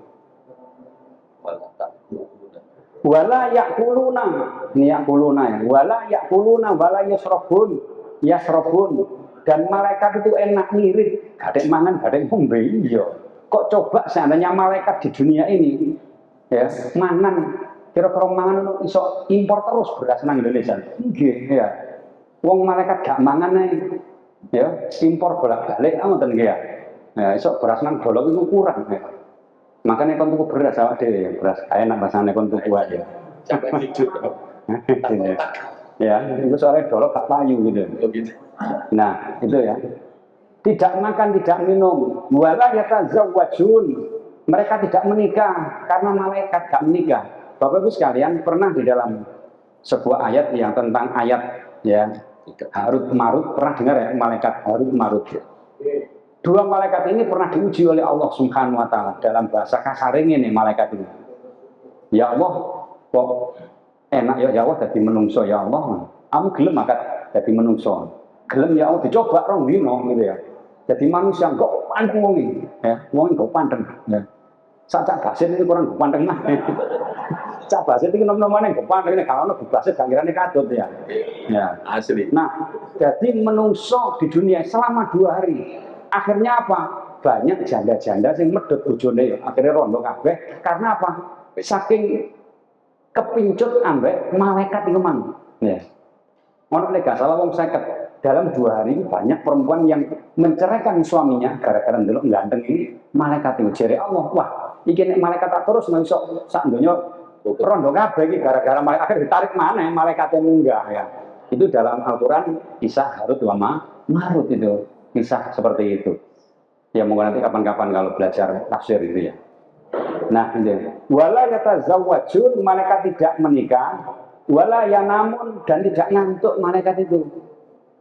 Speaker 1: Wala yakuluna, ini yakuluna ya. Wala yakuluna wala yasrabun, yasrabun. Dan malaikat itu enak ngirit, gadek mangan, gadek ngombe. Iya. Kok coba seandainya malaikat di dunia ini ya, mangan kira-kira mangan iso impor terus beras nang Indonesia. Nggih ya. Wong malaikat gak mangan ya, impor bolak-balik ngoten nggih ya. Ya iso beras nang bolong itu kurang ya. Makanya kon tuku beras awake dhewe ya, beras kae nang rasane kon tuku aja. Sampai hidup. Ya, itu soalnya dolok gak payu gitu. Nah, itu ya. Tidak makan, tidak minum. Wala yatazawwajun. Mereka tidak menikah karena malaikat gak menikah. Bapak-Ibu sekalian, pernah di dalam sebuah ayat yang tentang ayat ya Harut Marut, pernah dengar ya malaikat Harut Marut. Dua malaikat ini pernah diuji oleh Allah Subhanahu wa Ta'ala dalam bahasa kasar ini malaikat ini. Ya Allah, kok enak ya Allah jadi menungso ya Allah. Kamu gelem akan jadi menungso. Gelem ya Allah dicoba rong dino gitu ya. Jadi manusia kok pandeng wong iki ya, wong kok pandeng ya. Sak basit ini kurang pandeng mah. Cak basit iki nom-nomane kok pandeng nek kalau basit gak kirane kadut ya. Ya, asli. Nah, jadi menungso di dunia selama 2 hari. Akhirnya apa? Banyak janda-janda sing medhot bojone akhirnya rondo kabeh karena apa? Saking kepincut ambek malaikat iku mang. Ya. Ono nek gak salah wong 50 dalam 2 hari banyak perempuan yang menceraikan suaminya gara-gara ndelok ganteng ini malaikat itu jere Allah. Wah, iki nek malaikat tak terus nang iso sak donya rondo kabeh iki gara-gara malaikat ditarik mana malaikatnya munggah ya. Itu dalam Al-Qur'an kisah Harut wa Marut itu. Kisah seperti itu. Ya mungkin nanti kapan-kapan kalau belajar tafsir itu ya. Nah, ini wala yatazawwajun, malaikat tidak menikah, wala yanamun dan tidak ngantuk malaikat itu.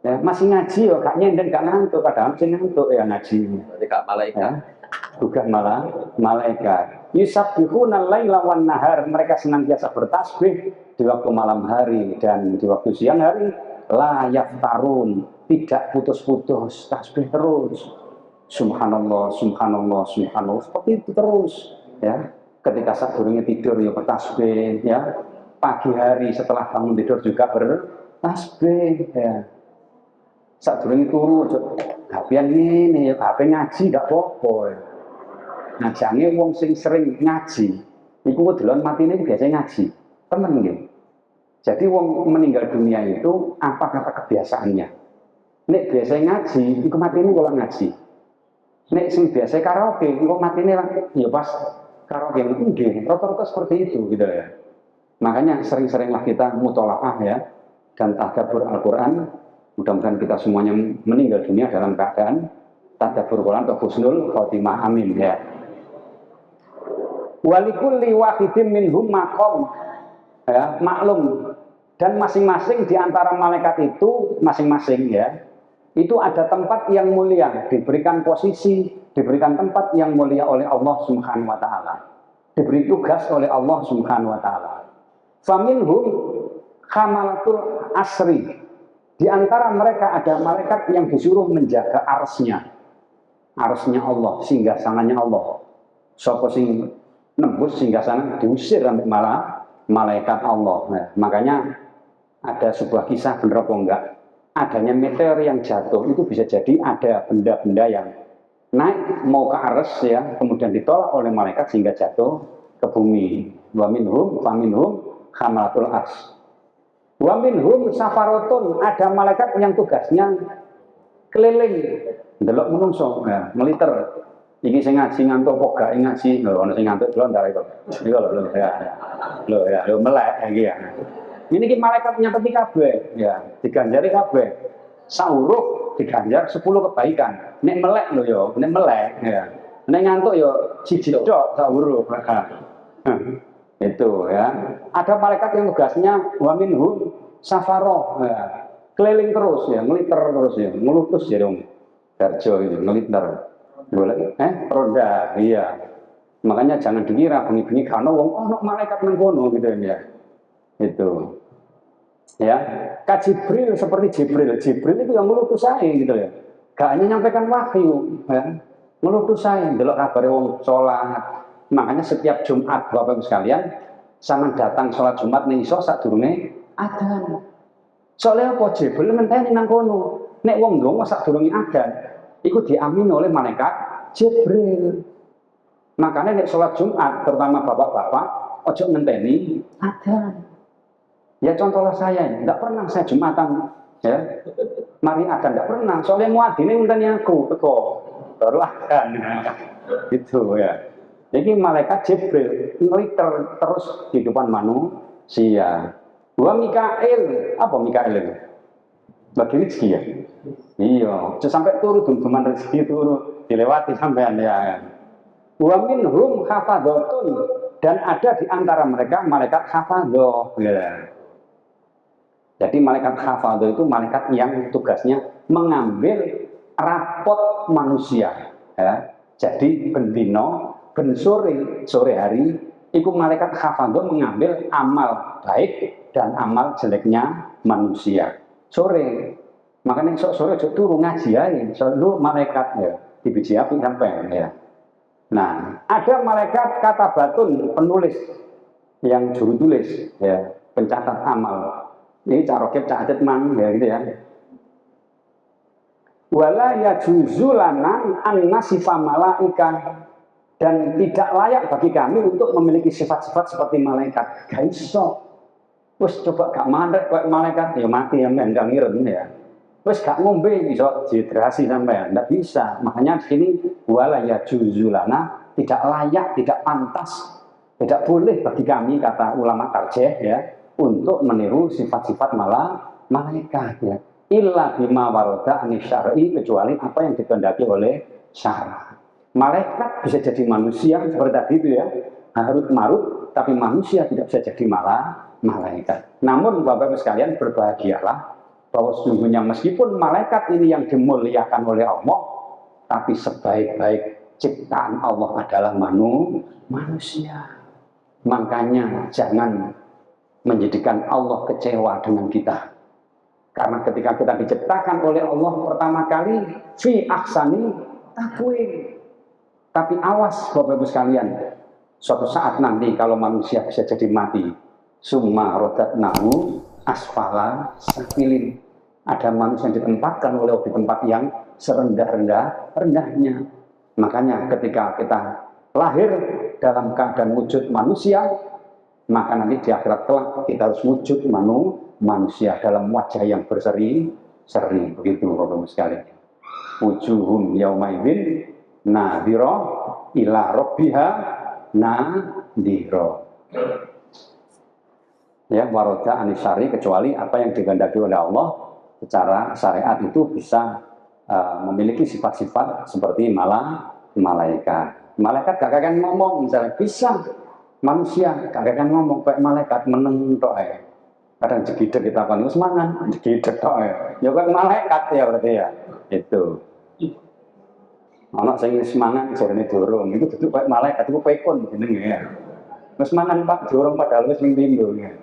Speaker 1: Ya, masih ngaji ya, gak nyenden, gak ngantuk, kadang masih ngantuk ya ngaji. Berarti gak malaikat. Ya, bukan malah malaikat. Yusabbihuna laila wan nahar, mereka senantiasa bertasbih di waktu malam hari dan di waktu siang hari. La yaftarun, tidak putus-putus, tasbih terus. Subhanallah, subhanallah, subhanallah, seperti itu terus ya. Ketika saat durungnya tidur ya bertasbih ya. Pagi hari setelah bangun tidur juga bertasbih ya. Sadurunge turu aja HP-an ngene ya, HP ngaji gak apa-apa. Ngajange wong sing sering ngaji, iku delon matine biasa ngaji. Temen nggih. Jadi wong meninggal dunia itu apa kata kebiasaannya? Nek biasa ngaji, iku matine kula ngaji. Nek sing biasa karaoke, iku matine ya pas karaoke nggih, rata-rata seperti itu gitu ya. Makanya sering-seringlah kita mutolaah ya dan tadabbur Al-Qur'an. Mudah-mudahan kita semuanya meninggal dunia dalam keadaan tadabbur Quran atau husnul khotimah, amin ya. Walikulli wahidin minhum maqam, ya, maklum, dan masing-masing di antara malaikat itu masing-masing ya, itu ada tempat yang mulia, diberikan posisi, diberikan tempat yang mulia oleh Allah Subhanahu wa taala. Diberi tugas oleh Allah Subhanahu wa taala. Faminhum khamalatul asri. Di antara mereka ada malaikat yang disuruh menjaga arsnya Allah, singgasananya Allah. Sapa sing nembus singgasana diusir sampai malah malaikat Allah. Nah, makanya ada sebuah kisah, bener apa enggak, adanya meteor yang jatuh itu bisa jadi ada benda-benda yang naik mau ke ars ya, kemudian ditolak oleh malaikat sehingga jatuh ke bumi. Wa minhum khamalatul ars. Wa minhum safarotun, ada malaikat yang tugasnya keliling ndelok menungso ya, meliter. Iki sing ngaji ngantuk apa gak ngaji, lho ana sing ngantuk delok ndak iku. Iku lho ya. Lho melek iki ya. Ini ki malaikat nyateti kabeh ya, diganjari kabeh. Sauruh diganjar 10 kebaikan. Nek melek lho ya, nek melek ya. Nek ngantuk ya siji tok sauruh. Itu ya. Ada malaikat yang tugasnya wa minhum safaroh ya. Keliling terus ya, ngeliter terus ya, ngelutus ya dong. Darjo itu ngeliter. Boleh ronda, iya. Makanya jangan dikira bengi-bengi kana wong ono malaikat nang kono gitu ya. Itu. Ya, Kak Jibril seperti Jibril itu yang ngelutus saya gitu ya. Gak hanya nyampaikan wahyu ya. Ngelutus saya ndelok kabare wong salat. Makanya setiap Jumat Bapak Ibu sekalian sama datang sholat Jumat ning iso sadurunge adzan. Soalnya apa Jibril ngenteni nang kono. Nek wong ndonga sadurunge adzan iku diamin oleh malaikat Jibril. Makanya nek sholat Jumat terutama bapak-bapak ojo ngenteni adzan. Ya contohlah saya, tidak pernah saya Jumatan ya. Mari adzan tidak pernah. Soalnya muadzine ngenteni aku teko baru adzan. Gitu ya. Jadi malaikat Jibril ngeliter terus di depan manusia. Wa Mikail, apa Mikail itu? Bagi rezeki ya? Iya, sampai turu dum-duman rezeki turu dilewati sampean ya. Wa minhum hafadzatun, dan ada di antara mereka malaikat hafadzah ya. Jadi malaikat hafadzah itu malaikat yang tugasnya mengambil rapot manusia ya. Jadi bendino ben sore hari iku malaikat hafadzah mengambil amal baik dan amal jeleknya manusia. Sore. Makanya sore aja turu ngaji ae. Lu malaikat ya, dibiji api sampai ya. Nah, ada malaikat katabatun, penulis yang juru tulis ya, pencatat amal. Ini carokep catet mang ya gitu ya. Wala yajuzu lana an nasifa malaika, dan tidak layak bagi kami untuk memiliki sifat-sifat seperti malaikat. Gak iso. Wes coba gak mandek kayak malaikat ya mati ya ndang ireng ya. Wes gak ngombe iso dehidrasi sampean, ndak bisa. Makanya di sini wala yajuzu lana, tidak layak, tidak pantas, tidak boleh bagi kami kata ulama tarjih ya untuk meniru sifat-sifat malaikat ya. Illa bima warada anis syar'i, kecuali apa yang dikehendaki oleh syara. Malaikat bisa jadi manusia seperti tadi itu ya, harut marut, tapi manusia tidak bisa jadi malaikat. Namun Bapak Ibu sekalian berbahagialah bahwa sesungguhnya meskipun malaikat ini yang dimuliakan oleh Allah, tapi sebaik-baik ciptaan Allah adalah manusia. Makanya jangan menjadikan Allah kecewa dengan kita. Karena ketika kita diciptakan oleh Allah pertama kali fi ahsani taqwim. Tapi awas Bapak Ibu sekalian, suatu saat nanti kalau manusia bisa jadi mati, summa rodatnahu asfala safilin. Ada manusia yang ditempatkan oleh Allah di tempat yang serendah-rendahnya. Makanya ketika kita lahir dalam keadaan wujud manusia, maka nanti di akhirat kelak kita harus wujud manusia dalam wajah yang berseri-seri. Begitu Bapak-Ibu sekalian. Wujuhum yaumaidin nadhira ila rabbiha nadhira. Ya, waroda anisari, kecuali apa yang dikehendaki oleh Allah secara syariat itu bisa memiliki sifat-sifat seperti malaikat. Malaikat gak akan ngomong, misalnya bisa. Manusia gak akan ngomong, kayak malaikat meneng tok ae. Kadang jegideg kita kan semangat, jegideg tok ae. Ya kayak malaikat ya berarti ya. Itu. Anak sing semangat jarene dorong, itu duduk kayak malaikat itu pekon jenenge ya. Wis mangan Pak dorong padahal wis ning pindho ya.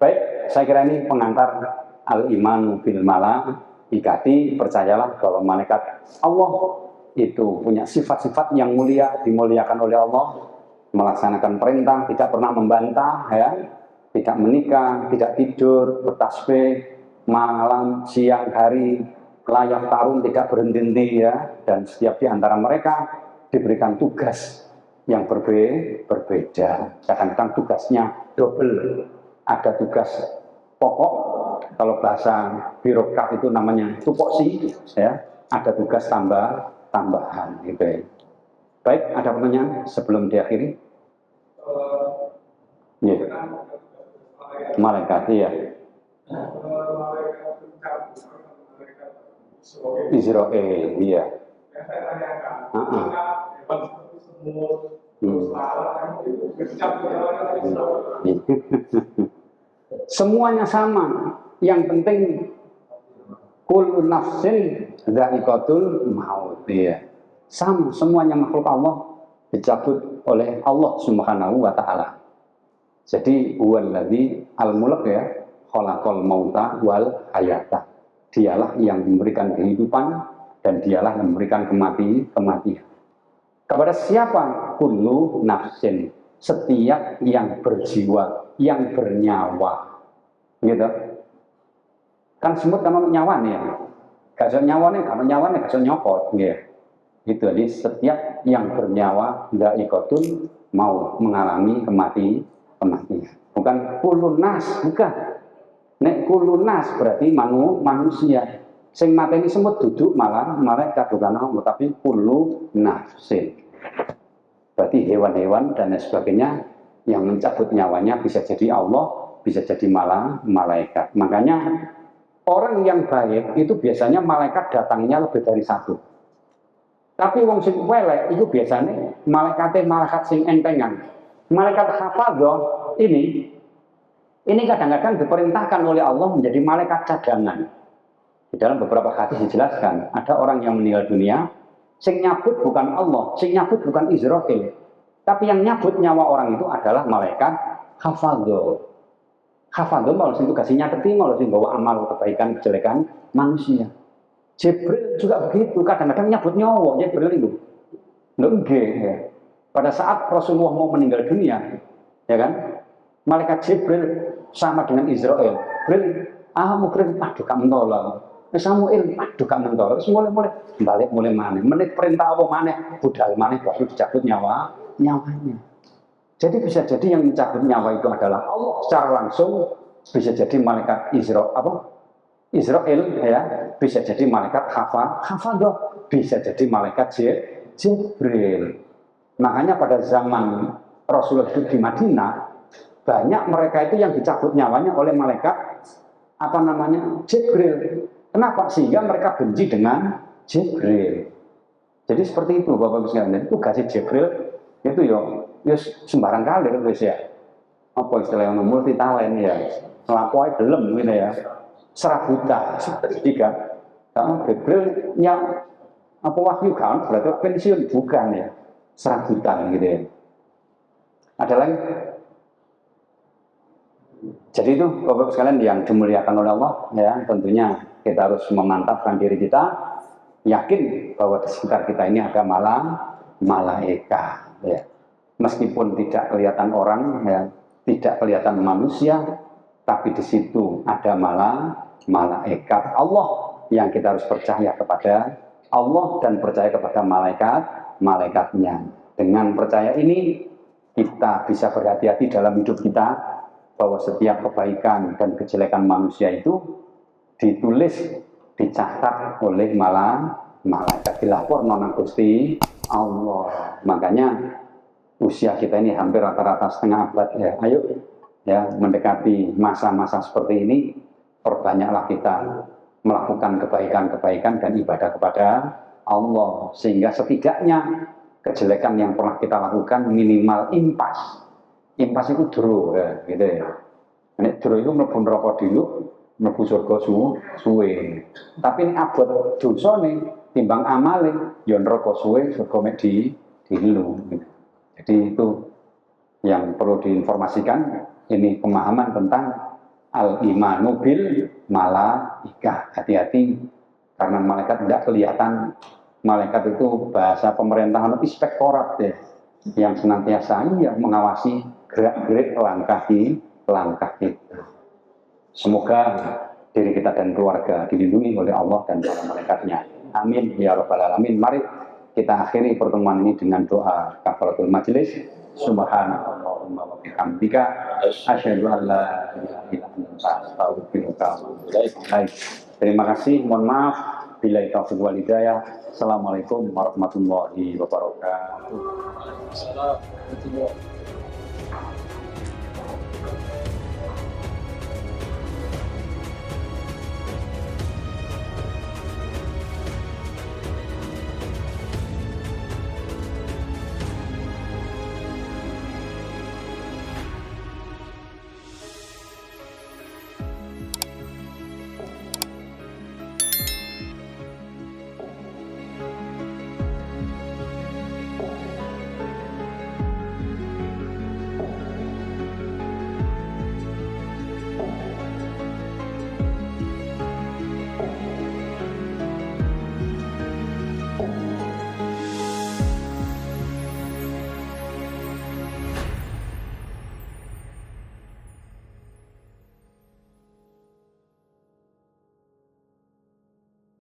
Speaker 1: Baik, saya kira ini pengantar al-iman bil malaikati, percayalah bahwa malaikat Allah itu punya sifat-sifat yang mulia, dimuliakan oleh Allah, melaksanakan perintah, tidak pernah membantah, ya, tidak menikah, tidak tidur, bertasbih, malam, siang, hari, layak tarun, tidak berhenti ya, dan setiap di antara mereka diberikan tugas yang berbeda. Kadang-kadang tugasnya double. Ada tugas pokok, kalau bahasa birokrat itu namanya tupoksi, ya. Ada tugas tambahan, gitu ya. Baik, ada pertanyaan sebelum diakhiri? Ya. Malaikat, ya. Israel, iya. Semuanya sama. Yang penting kullu nafsin dha'iqatul maut, ya. Sama, semuanya makhluk Allah dicabut oleh Allah Subhanahu wa taala. Jadi huwallazi al-mulk ya, khalaqal mauta wal hayata. Dialah yang memberikan kehidupan dan dialah yang memberikan kematian. Kepada siapa? Kullu nafsin, setiap yang berjiwa, yang bernyawa. Gitu. Kan semut kan nyawa nih ya. Gak ada nyawanya, gak ada nyopot gitu. Gitu. Jadi setiap yang bernyawa dha'iqatun mau mengalami kematian. Bukan kullu nas, bukan. Nek kullu nas berarti manusia. Sing mateni semut duduk malah malaikat bukan Allah, tapi kullu nafsin. Berarti hewan-hewan dan lain sebagainya yang mencabut nyawanya bisa jadi Allah, bisa jadi malaikat. Makanya orang yang baik itu biasanya malaikat datangnya lebih dari satu. Tapi wong sing welek itu biasanya malaikat sing entengan. Malaikat hafadzah ini kadang-kadang diperintahkan oleh Allah menjadi malaikat cadangan. Di dalam beberapa hadis dijelaskan, ada orang yang meninggal dunia, sing nyabut bukan Allah, sing nyabut bukan Israfil, tapi yang nyabut nyawa orang itu adalah malaikat hafadzah. Hafadzah malah sing tugasnya nyateti, malah sing bawa amal kebaikan kejelekan manusia. Jibril juga begitu, kadang-kadang nyabut nyawa Jibril itu. Nggih ya. Pada saat Rasulullah mau meninggal dunia, ya kan? Malaikat Jibril sama dengan Israel. Jibril, Jibril, aduh kamu tolong. Samuel, aduh kamu tolong. Mulai balik mulai mana? Menit perintah apa mana? Budal mana? Baru dicabut nyawanya. Jadi bisa jadi yang mencabut nyawa itu adalah Allah secara langsung. Bisa jadi malaikat Israel, ya. Bisa jadi malaikat Hafadzah. Bisa jadi malaikat Jibril. Makanya pada zaman Rasulullah hidup di Madinah, banyak mereka itu yang dicabut nyawanya oleh malaikat Jibril. Kenapa? Sehingga mereka benci dengan Jibril. Jadi seperti itu Bapak-Ibu sekalian. Itu tugas Jibril itu ya sembarang kali guys ya. Apa istilahnya multi talent ya. Ngelakuin belum gitu ya. Serabuta tiga. Karena Jibril yang wahyu kan berarti pensiun bukan ya. Serabutan gitu ya. Ada lagi? Jadi itu Bapak sekalian yang dimuliakan oleh Allah ya, tentunya kita harus memantapkan diri kita, yakin bahwa di sekitar kita ini ada malaikat ya. Meskipun tidak kelihatan orang ya, tidak kelihatan manusia, tapi di situ ada malaikat Allah, yang kita harus percaya kepada Allah dan percaya kepada malaikatnya. Dengan percaya ini kita bisa berhati-hati dalam hidup kita, bahwa setiap kebaikan dan kejelekan manusia itu ditulis, dicatat oleh malaikat, dilapor nang Gusti Allah. Makanya usia kita ini hampir rata-rata setengah abad ya. Ayo ya, mendekati masa-masa seperti ini, perbanyaklah kita melakukan kebaikan-kebaikan dan ibadah kepada Allah, sehingga setidaknya kejelekan yang pernah kita lakukan minimal impas. Impas itu dro ya, gitu ya. Nek dro itu mlebu neraka dulu, mlebu surga suwe. Tapi ini abot dosane timbang amale, ya neraka suwe, surga mek dilu. Jadi itu yang perlu diinformasikan, ini pemahaman tentang al-imanu bil malaikah. Hati-hati, karena malaikat tidak kelihatan. Malaikat itu bahasa pemerintahan inspektorat ya, yang senantiasa mengawasi gerak-gerik langkah kita. Semoga diri kita dan keluarga dilindungi oleh Allah dan para malaikatnya. Amin ya rabbal alamin. Mari kita akhiri pertemuan ini dengan doa kafaratul majelis. Subhanallahumma wa bihamdika asyhadu an la ilaha illa anta astaghfiruka wa atubu ilaik. Terima kasih, mohon maaf bila taufiq wal hidayah. Assalamualaikum warahmatullahi wabarakatuh.